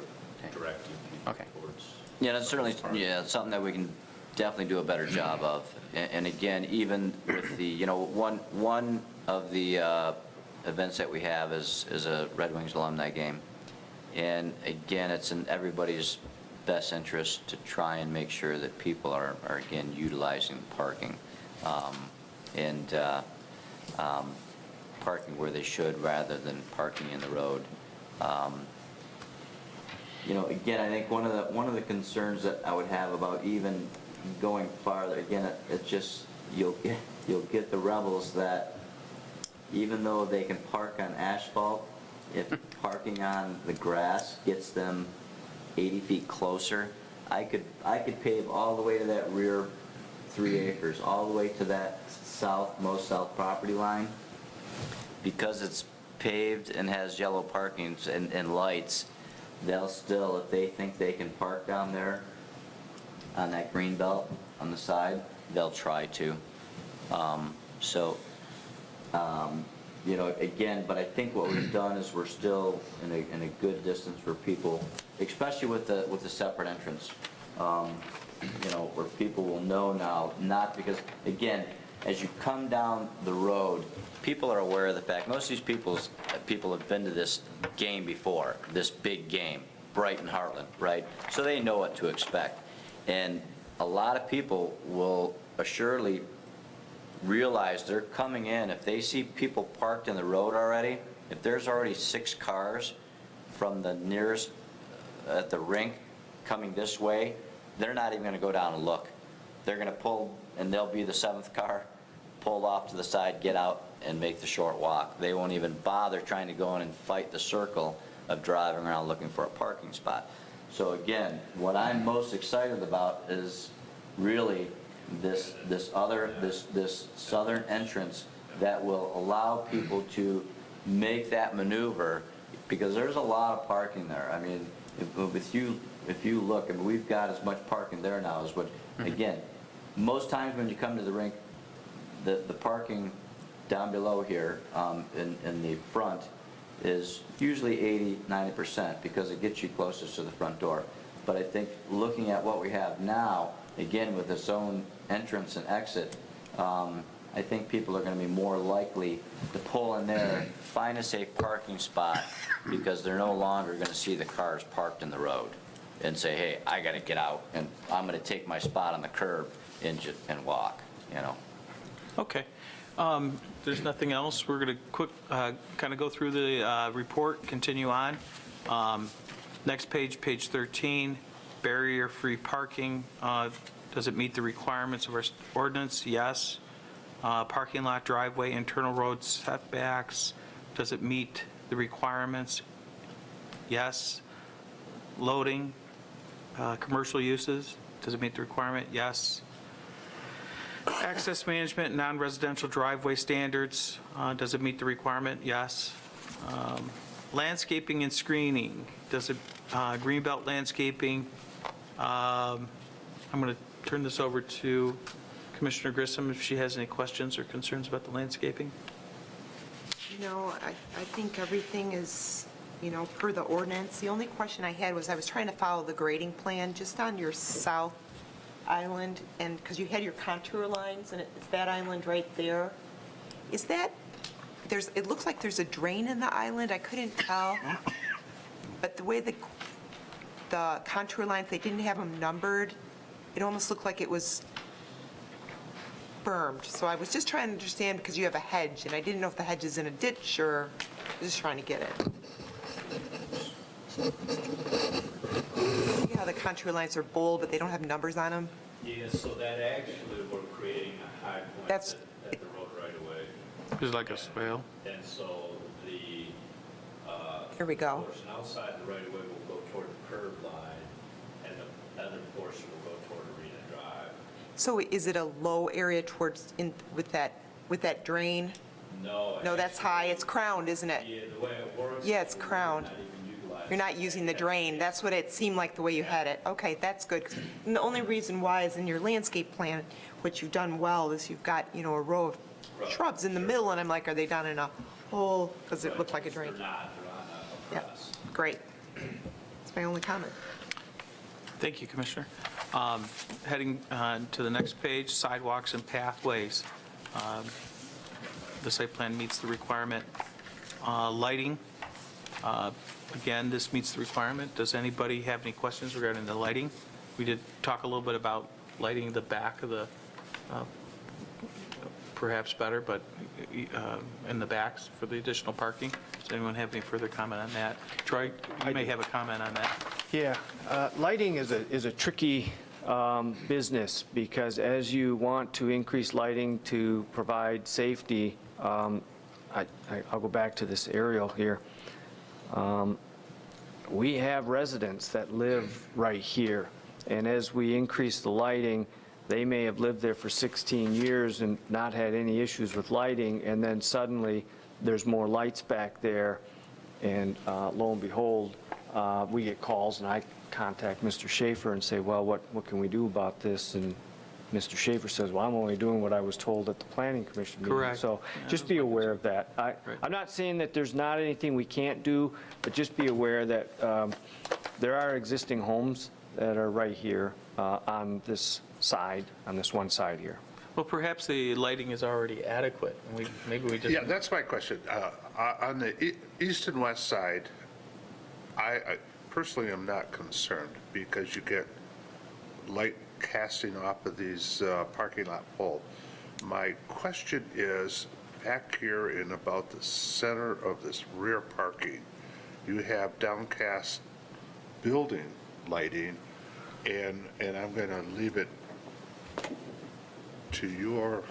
directing people Okay. towards. Yeah, that's certainly, yeah, it's something that we can definitely do a better job of. And again, even with the, one of the events that we have is a Red Wings alumni game. And again, it's in everybody's best interest to try and make sure that people are again, utilizing parking. And parking where they should rather than parking in the road. Again, I think one of the concerns that I would have about even going farther, again, it's just, you'll get the rebels that even though they can park on asphalt, if parking on the grass gets them 80 feet closer, I could pave all the way to that rear 3 acres, all the way to that most south property line. Because it's paved and has yellow parkings and lights, they'll still, if they think they can park down there on that green belt on the side, they'll try to. Again, but I think what we've done is we're still in a good distance for people, especially with the separate entrance. Where people will know now, not because, again, as you come down the road, people are aware of the fact, most of these people have been to this game before, this big game, Brighton, Hartland, right? So they know what to expect. And a lot of people will assuredly realize they're coming in, if they see people parked in the road already, if there's already 6 cars from the nearest at the rink coming this way, they're not even going to go down and look. They're going to pull, and they'll be the 7th car, pulled off to the side, get out, and make the short walk. They won't even bother trying to go in and fight the circle of driving around looking for a parking spot. So again, what I'm most excited about is really this southern entrance that will allow people to make that maneuver, because there's a lot of parking there. I mean, if you look, I mean, we've got as much parking there now as what, again, most times when you come to the rink, the parking down below here in the front is usually 80-90% because it gets you closest to the front door. But I think looking at what we have now, again with its own entrance and exit, I think people are going to be more likely to pull in there, find a safe parking spot, because they're no longer going to see the cars parked in the road and say, hey, I got to get out and I'm going to take my spot on the curb and walk, Okay. There's nothing else. We're going to quick kind of go through the report, continue on. Next page, page 13, barrier-free parking. Does it meet the requirements of our ordinance? Yes. Parking lot, driveway, internal road setbacks. Does it meet the requirements? Yes. Loading, commercial uses. Does it meet the requirement? Yes. Access management, non-residential driveway standards, does it meet the requirement? Yes. Landscaping and screening, does it, greenbelt landscaping, I'm going to turn this over to Commissioner Grissom if she has any questions or concerns about the landscaping. I think everything is, per the ordinance. The only question I had was I was trying to follow the grading plan just on your south island, and because you had your contour lines, and it's that island right there. Is that, it looks like there's a drain in the island, I couldn't tell, but the way the contour lines, they didn't have them numbered, it almost looked like it was bermed. So I was just trying to understand, because you have a hedge, and I didn't know if the hedge is in a ditch, or I was just trying to get it. See how the contour lines are bold, but they don't have numbers on them? Yeah, so that actually, we're creating a high point That's- at the road right away. It's like a swale. And so the Here we go. portion outside the right of way will go toward the curb line, and the other portion will go toward Arena Drive. So is it a low area towards, with that drain? No. No, that's high, it's crowned, isn't it? Yeah, the way it works. Yeah, it's we're crowned. Not even utilizing You're not using the drain. That's what it seemed like the way you had it. Okay, that's good. 'Cause the only reason why is in your landscape plan, what you've done well is you've got, a row of shrubs in the middle, and I'm like, are they done in a hole? Because it looked like a drain. They're not, they're on a Yeah, press. great. That's my only comment. Thank you, Commissioner. Heading to the next page, sidewalks and pathways. The site plan meets the requirement. Lighting, again, this meets the requirement. Does anybody have any questions regarding the lighting? We did talk a little bit about lighting the back of the, perhaps better, but in the backs for the additional parking. Does anyone have any further comment on that? Troy, you may have a comment on that. Yeah, lighting is a tricky business, because as you want to increase lighting to provide safety, I'll go back to this aerial here. We have residents that live right here, and as we increase the lighting, they may have lived there for 16 years and not had any issues with lighting, and then suddenly there's more lights back there, and lo and behold, we get calls, and I contact Mr. Schaefer and say, well, what can we do about this? And Mr. Schaefer says, well, I'm only doing what I was told at the Planning Commission meeting. Correct. So Yeah, just be aware of that. I'm not saying that there's not anything we can't do, but just be aware that there are existing homes that are right here on this side, on this one side here. Well, perhaps the lighting is already adequate, and maybe we just... Yeah, that's my question. On the east and west side, I personally am not concerned, because you get light casting off of these parking lot poles. My question is, back here in about the center of this rear parking, you have downcast building lighting, and I'm going to leave it to your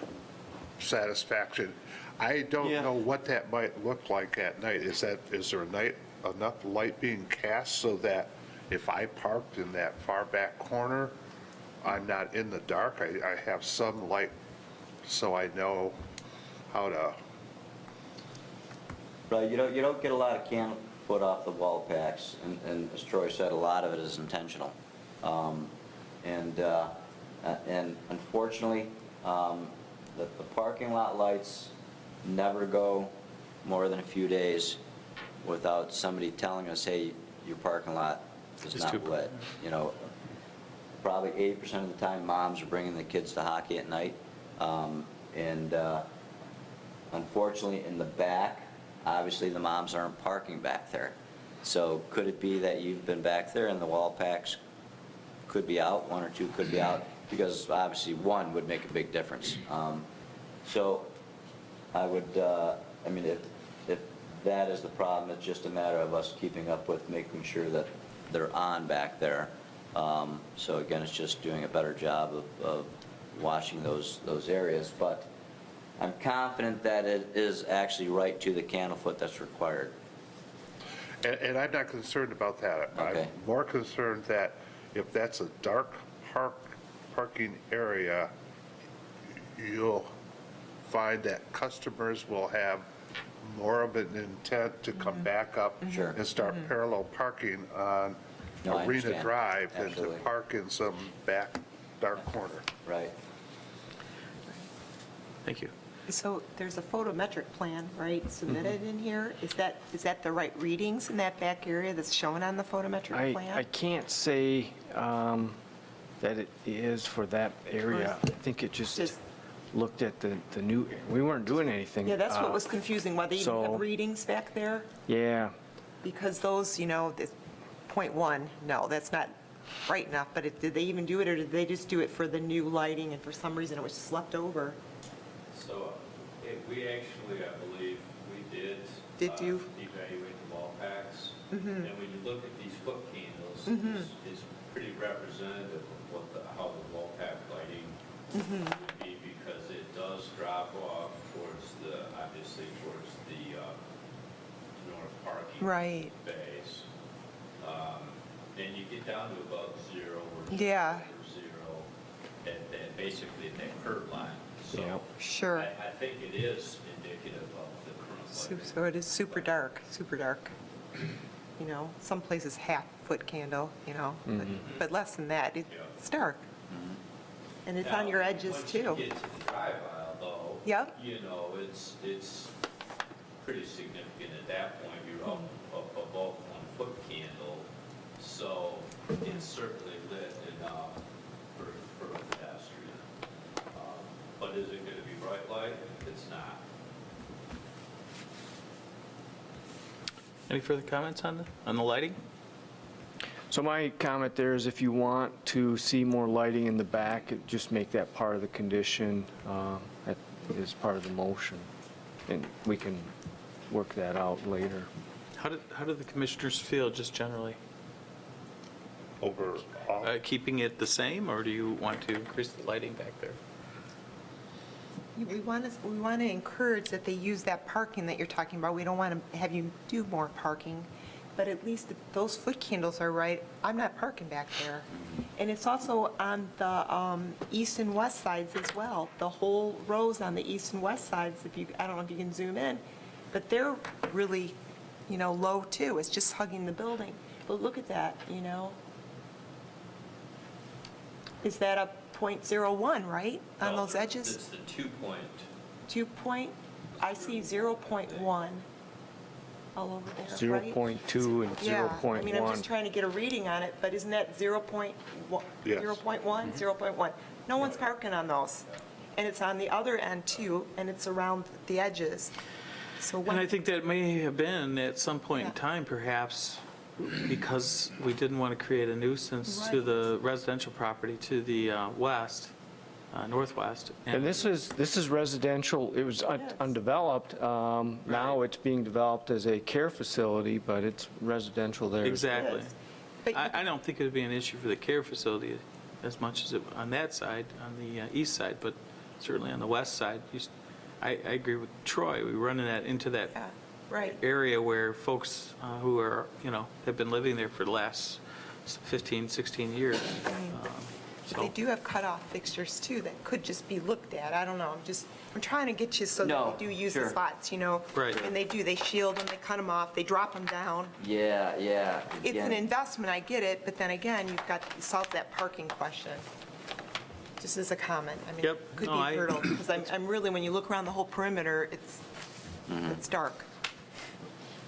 satisfaction. I don't Yeah. know what that might look like at night. Is there enough light being cast so that if I parked in that far back corner, I'm not in the dark? I have some light so I know how to... Right, you don't get a lot of can put off the wall packs, and as Troy said, a lot of it is intentional. And unfortunately, the parking lot lights never go more than a few days without somebody telling us, hey, your parking lot is It's not too lit. Probably 80% of the time, moms are bringing the kids to hockey at night. And unfortunately, in the back, obviously the moms aren't parking back there. So could it be that you've been back there and the wall packs could be out, one or two could be out? Because obviously one would make a big difference. So I would, if that is the problem, it's just a matter of us keeping up with making sure that they're on back there. So again, it's just doing a better job of watching those areas. But I'm confident that it is actually right to the candle foot that's required. And I'm not concerned about that. Okay. I'm more concerned that if that's a dark parking area, you'll find that customers will have more of an intent to come back up Sure. and start parallel parking on No, I Arena understand. Drive than to Absolutely. park in some back dark corner. Right. Thank you. So there's a photometric plan, right, submitted in here? Is that the right readings in that back area that's shown on the photometric plan? I can't say that it is for that area. I think it just Just- looked at the new, we weren't doing anything. Yeah, that's what was confusing, why they even so- have readings back there? Yeah, Because those, this .1, no, that's not right enough, but did they even do it, or did they just do it for the new lighting, and for some reason it was just left over? So we actually, I believe, we did. Did you? Evaluate the wall packs. Mm-hmm. And when you look at these foot candles, it's pretty representative of how the wall pack lighting Mm-hmm. would be, because it does drop off obviously towards the north parking Right. base. And you get down to about zero or Yeah. zero at basically at that curb line. So Yeah. Sure. I think it is indicative of the current lighting. So it is super dark, super dark. some places half-foot candle, but less than that. It's dark. And it's on your edges, too. Once you get to the drive aisle, though. Yep. It's pretty significant at that point. You're up above 1-foot candle, so it's certainly lit enough for a pedestrian. But is it going to be bright light? It's not. Any further comments on the lighting? So my comment there is if you want to see more lighting in the back, just make that part of the condition as part of the motion. And we can work that out later. How do the commissioners feel, just generally? Overall, Keeping it the same, or do you want to increase the lighting back there? We want to encourage that they use that parking that you're talking about. We don't want to have you do more parking, but at least if those foot candles are right, I'm not parking back there. And it's also on the east and west sides as well. The whole rows on the east and west sides, I don't know if you can zoom in, but they're really, low too. It's just hugging the building. But look at that, Is that a .01, right, on those edges? It's the 2-point. 2 I see 0.1 all over there, right? 0.2 and 0.1. Yeah, I mean, I'm just trying to get a reading on it, but isn't that 0.1? Yes. 0.1, 0.1? No one's parking on those. And it's on the other end too, and it's around the edges. So And I when, think that may have been at some point in Yeah. time, perhaps, because we didn't want to create a nuisance to Right. the residential property to the west, northwest. And this is residential, it was Yes. undeveloped. Now it's being developed as a care facility, but it's residential there. Exactly. Yes. But you- I don't think it would be an issue for the care facility as much as on that side, on the east side, but certainly on the west side. I agree with Troy, we run into that yeah, right. area where folks who are, have been living there for the last 15, 16 years. But they do have cutoff fixtures too that could just be looked at. I don't know. I'm trying to get you so No, that they do use the sure. spots, Right. And they shield them, they cut them off, they drop them down. Yeah. It's an Again, investment, I get it, but then again, you've got to solve that parking question. Just as a comment. I mean, Yep. it could No, be I- a hurdle, because I'm really, when you look around the whole perimeter, it's dark.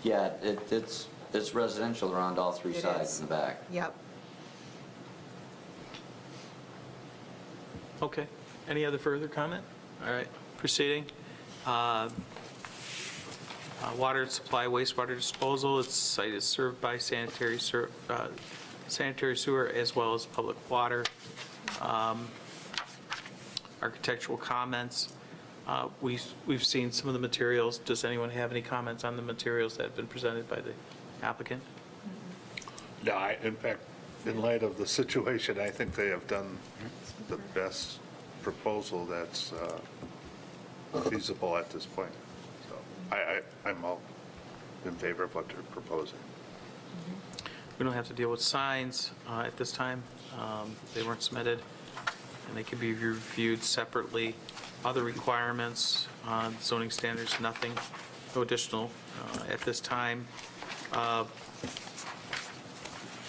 Yeah, it's residential around all three It sides is. in the back. Yep. Okay. Any other further comment? All right, proceeding. Water supply, wastewater disposal, its site is served by sanitary sewer as well as public water. Architectural comments. We've seen some of the materials. Does anyone have any comments on the materials that have been presented by the applicant? no, in fact, in light of the situation, I think they have done the best proposal that's feasible at this point. So I'm all in favor of what they're proposing. We don't have to deal with signs at this time. They weren't submitted, and they can be reviewed separately. Other requirements, zoning standards, nothing, no additional at this time.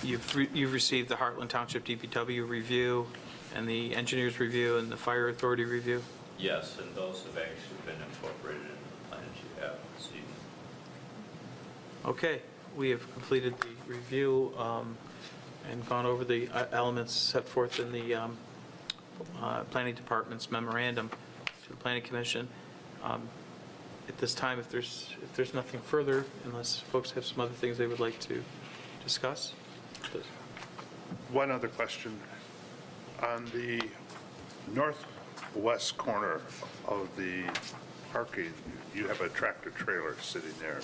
You've received the Hartland Township DPW review and the engineer's review and the fire authority review. Yes, and those have actually been incorporated into the plans you have this evening. Okay, we have completed the review and gone over the elements set forth in the Planning Department's memorandum to the Planning Commission. At this time, if there's nothing further, unless folks have some other things they would like to discuss. please. One other question. On the northwest corner of the parking, you have a tractor trailer sitting there.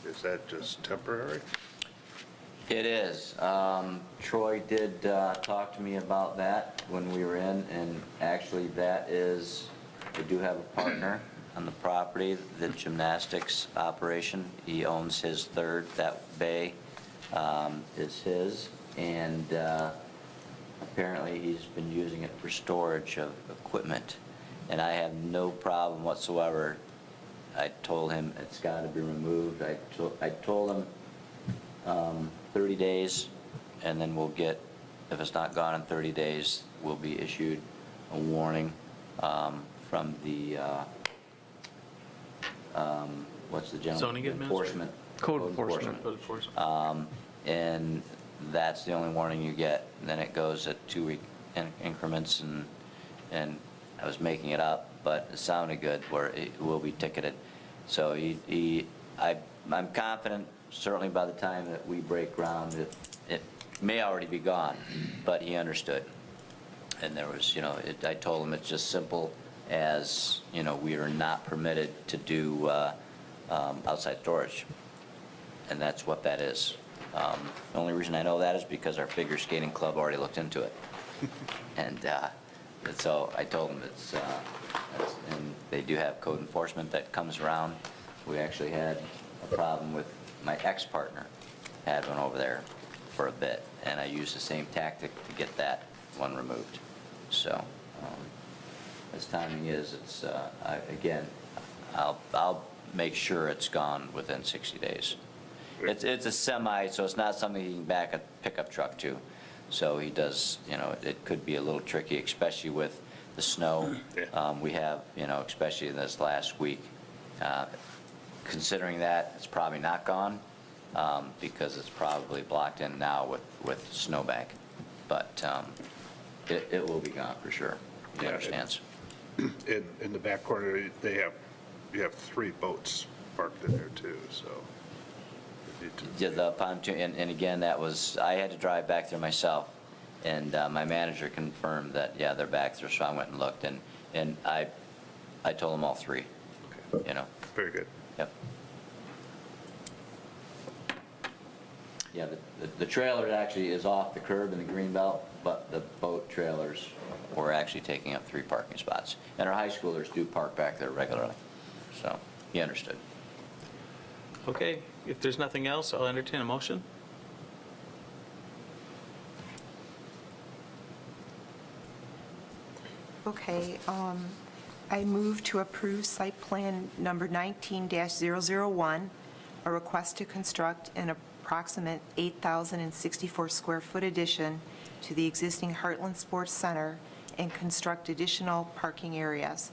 Is that just temporary? It is. Troy did talk to me about that when we were in, and actually that is, we do have a partner on the property, the gymnastics operation. He owns his third, that bay is his, and apparently he's been using it for storage of equipment. And I have no problem whatsoever. I told him it's got to be removed. I told him 30 days, and then we'll get, if it's not gone in 30 days, we'll be issued a warning from the, what's the gentleman? Zoning administrator? Code enforcement. Code enforcement. And that's the only warning you get. And then it goes at 2-week increments, and I was making it up, but it sounded good, where it will be ticketed. So I'm confident, certainly by the time that we break ground, it may already be gone, but he understood. And there was, I told him it's just simple as, we are not permitted to do outside storage. And that's what that is. The only reason I know that is because our figure skating club already looked into it. And so I told them and they do have code enforcement that comes around. We actually had a problem with my ex-partner, had one over there for a bit, and I used the same tactic to get that one removed. So as timing is, again, I'll make sure it's gone within 60 days. It's a semi, so it's not something you can back a pickup truck to. So he does, it could be a little tricky, especially with the snow. We have, especially in this last week. Considering that, it's probably not gone because it's probably blocked in now with snowbank. But it will be gone for sure. He understands. In the back corner, you have 3 boats parked in there too, so. Yeah, the pontoon, and again, I had to drive back there myself, and my manager confirmed that, yeah, they're back there, so I went and looked, and I told them all 3, Very good. Yep. Yeah, the trailer actually is off the curb in the green belt, but the boat trailers were actually taking up 3 parking spots. And our high schoolers do park back there regularly, so he understood. Okay, if there's nothing else, I'll entertain a motion. Okay, I move to approve site plan number 19-001, a request to construct an approximate 8,064 square foot addition to the existing Hartland Sports Center and construct additional parking areas.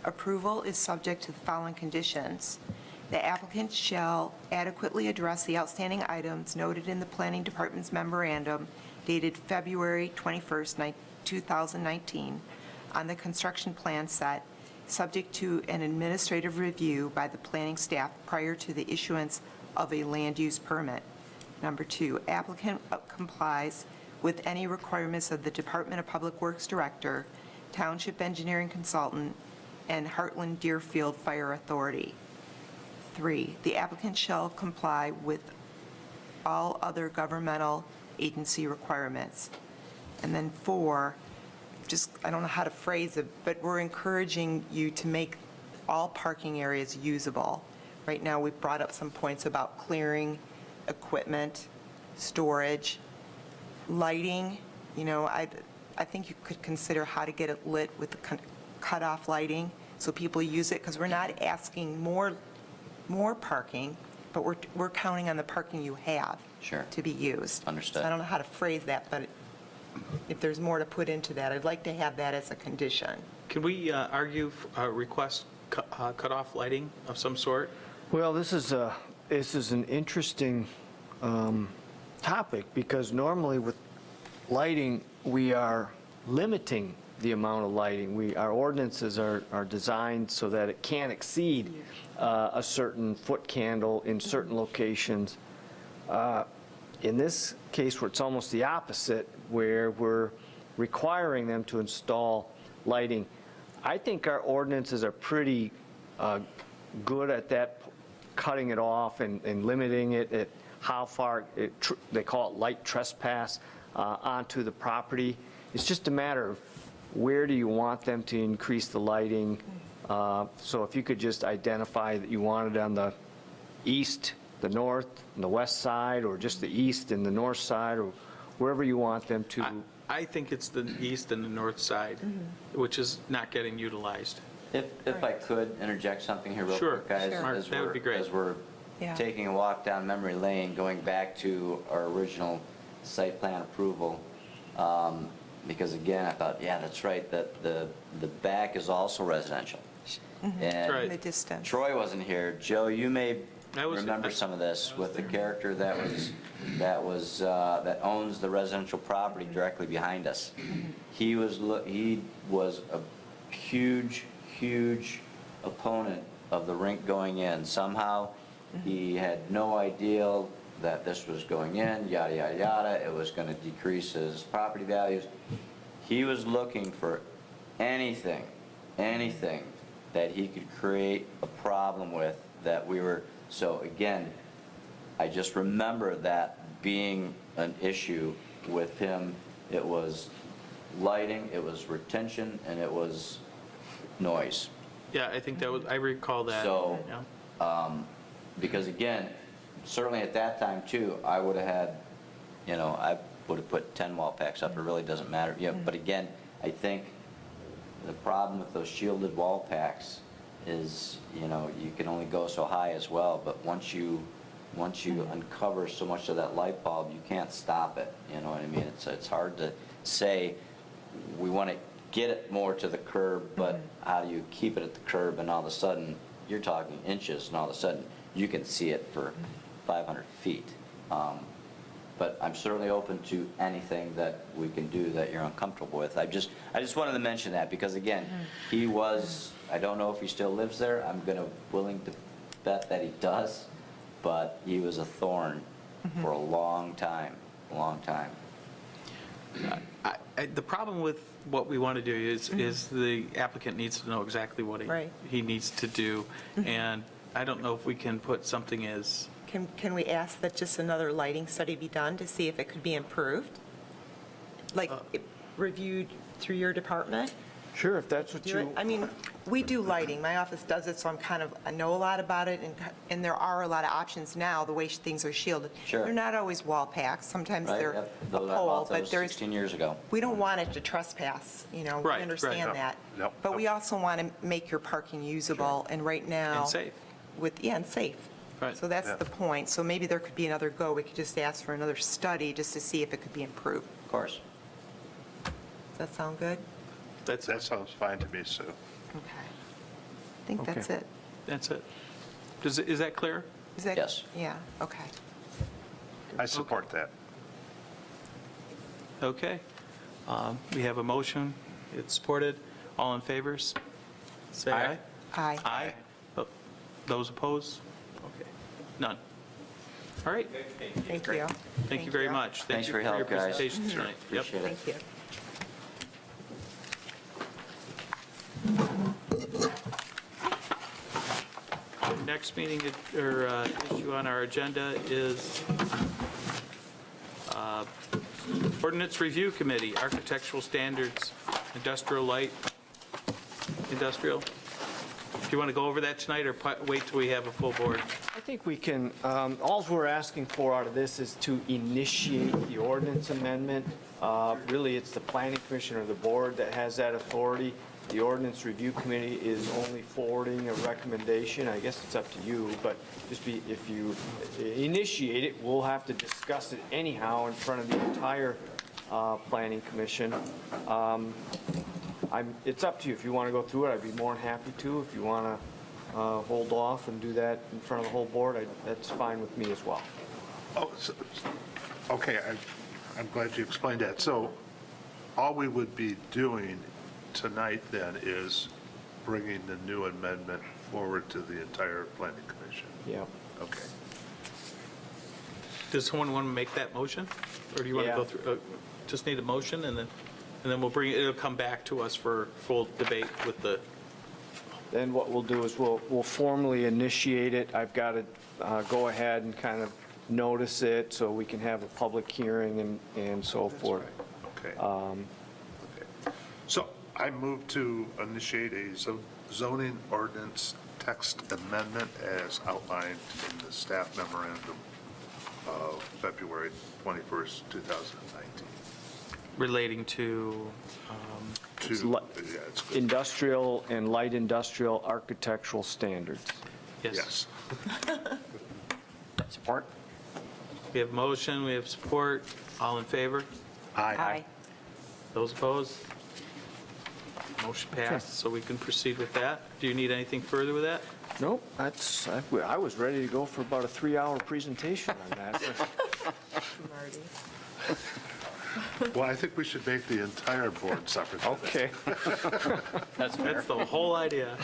Approval is subject to the following conditions. The applicant shall adequately address the outstanding items noted in the Planning Department's memorandum dated February 21st, 2019, on the construction plan set, subject to an administrative review by the planning staff prior to the issuance of a land use permit. Number 2, applicant complies with any requirements of the Department of Public Works Director, Township Engineering Consultant, and Hartland Deerfield Fire Authority. 3, the applicant shall comply with all other governmental agency requirements. And then 4, I don't know how to phrase it, but we're encouraging you to make all parking areas usable. Right now, we've brought up some points about clearing, equipment, storage, lighting. I think you could consider how to get it lit with the cutoff lighting so people use it, because we're not asking more parking, but we're counting on the parking you have Sure. to be used. Understood. So I don't know how to phrase that, but if there's more to put into that, I'd like to have that as a condition. Can we request cutoff lighting of some sort? Well, this is an interesting topic, because normally with lighting, we are limiting the amount of lighting. Our ordinances are designed so that it can't exceed a certain foot candle in certain locations. In this case, where it's almost the opposite, where we're requiring them to install lighting, I think our ordinances are pretty good at that, cutting it off and limiting it at how far, they call it light trespass, onto the property. It's just a matter of where do you want them to increase the lighting. So if you could just identify that you want it on the east, the north, and the west side, or just the east and the north side, or wherever you want them to. I think it's the east and the north side, which is not getting utilized. If I could interject something here real Sure. quick, guys. Sure. Mark, as that would we're- be great. As we're Yeah. taking a walk down memory lane, going back to our original site plan approval. Because again, I thought, yeah, that's right, that the back is also residential. And right. The distance. Troy wasn't here. Joe, you may I was- remember some of this with the character that owns the residential property directly behind us. He was a huge opponent of the rink going in. Somehow, he had no idea that this was going in, yada, yada, yada. It was going to decrease his property values. He was looking for anything that he could create a problem with that we were, so again, I just remember that being an issue with him. It was lighting, it was retention, and it was noise. Yeah, I think that was, I recall that. So- Yeah. Because again, certainly at that time too, I would have had, I would have put 10 wall packs up, it really doesn't matter. Yeah, but again, I think the problem with those shielded wall packs is, you can only go so high as well, but once you uncover so much of that light bulb, you can't stop it, you know what I mean? It's hard to say, we want to get it more to the curb, but how do you keep it at the curb, and all of a sudden, you're talking inches, and all of a sudden, you can see it for 500 feet. But I'm certainly open to anything that we can do that you're uncomfortable with. I just wanted to mention that because again, he was, I don't know if he still lives there. I'm willing to bet that he does, but he was a thorn for a long time. The problem with what we want to do is the applicant needs to know exactly what Right. he needs to do. And I don't know if we can put something as, Can we ask that just another lighting study be done to see if it could be improved? Like, reviewed through your department? Sure, if that's what Do it? you, I mean, we do lighting, my office does it, so I know a lot about it, and there are a lot of options now, the way things are shielded. Sure. They're not always wall packs, sometimes Right? they're Yep. a Those I pole, bought but those there's, 16 years ago. we don't want it to trespass, we Right, understand right. that. Yep. But we also want to make your parking usable, and right now. and safe. And safe. Right. So that's Yeah. the point, so maybe there could be another go, we could just ask for another study just to see if it could be improved. Of course. Does that sound good? That's, That sounds fine to me, Sue. Okay. I think Okay. that's it. that's it. Is that clear? Is that? Yes. Yeah, okay. I support that. Okay. We have a motion. It's supported. All in favors? Say aye. Aye. Aye. Aye. Those opposed? Okay. None. All right. Thank you. Thank you very much. Thanks you for your help, guys. presentation tonight. Yep. Appreciate it. Thank you. Next meeting or issue on our agenda is Ordinance Review Committee, Architectural Standards, Industrial Light, Industrial. Do you want to go over that tonight or wait till we have a full board? I think we can, all we're asking for out of this is to initiate the ordinance amendment. Really, it's the planning commission or the board that has that authority. The ordinance review committee is only forwarding a recommendation. I guess it's up to you, but if you initiate it, we'll have to discuss it anyhow in front of the entire planning commission. It's up to you. If you want to go through it, I'd be more than happy to. If you want to hold off and do that in front of the whole board, that's fine with me as well. Oh, okay, I'm glad you explained that. So all we would be doing tonight then is bringing the new amendment forward to the entire planning commission. Yeah. Okay. Does someone want to make that motion? Or do you want to go Yeah. through, just need a motion and then we'll bring, it'll come back to us for full debate with the, Then what we'll do is we'll formally initiate it. I've got to go ahead and kind of notice it so we can have a public hearing and so forth. Okay. Okay. So I move to initiate a zoning ordinance text amendment as outlined in the staff memorandum of February 21st, 2019. relating to, It's Industrial and light industrial architectural standards. yes. Yes. Support? We have motion, we have support. All in favor? Aye. Those opposed? Motion passed, so we can proceed with that. Do you need anything further with that? Nope, I was ready to go for about a 3-hour presentation on that. Marty. Well, I think we should make the entire board separate. Okay. That's fair. That's the whole idea.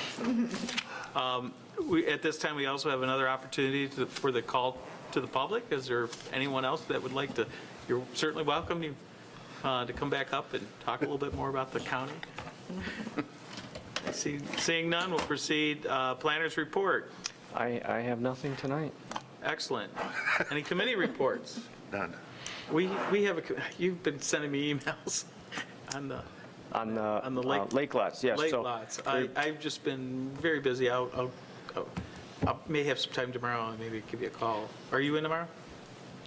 At this time, we also have another opportunity for the call to the public. Is there anyone else that would like to, you're certainly welcome to come back up and talk a little bit more about the county. Seeing none, we'll proceed. Planners report. I have nothing tonight. Excellent. Any committee reports? None. We have you've been sending me emails on the On the lake- lake lots, yes. lake so lots. I've just been very busy. I may have some time tomorrow and maybe give you a call. Are you in tomorrow?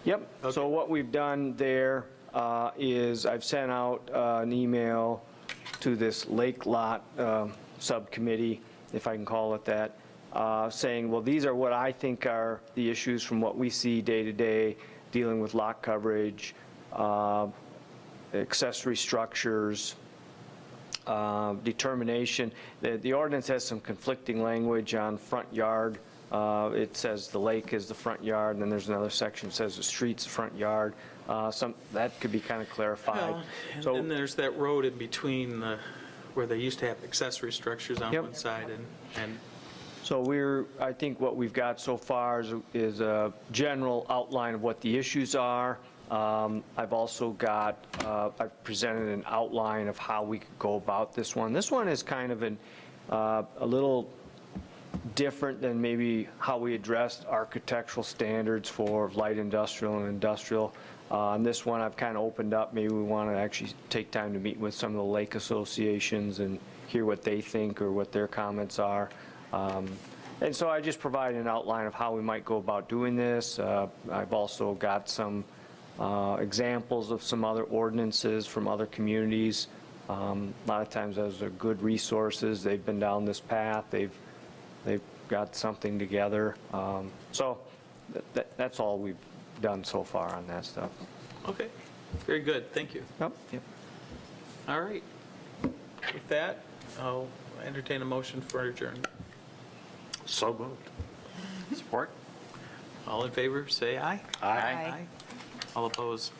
Yep, so Okay. what we've done there is I've sent out an email to this lake lot subcommittee, if I can call it that, saying, well, these are what I think are the issues from what we see day to day, dealing with lot coverage, accessory structures, determination. The ordinance has some conflicting language on front yard. It says the lake is the front yard, and then there's another section that says the street's the front yard. That could be kind of clarified. And So- then there's that road in between where they used to have accessory structures on Yep. one side and So I think what we've got so far is a general outline of what the issues are. I've also got, I've presented an outline of how we could go about this one. This one is kind of a little different than maybe how we addressed architectural standards for light industrial and industrial. On this one, I've kind of opened up, maybe we want to actually take time to meet with some of the lake associations and hear what they think or what their comments are. And so I just provide an outline of how we might go about doing this. I've also got some examples of some other ordinances from other communities. A lot of times those are good resources. They've been down this path. They've got something together. So that's all we've done so far on that stuff. okay, very good, thank you. Yep. All right. With that, I'll entertain a motion for adjournment. So moved. Support? All in favor, say aye. Aye. All opposed?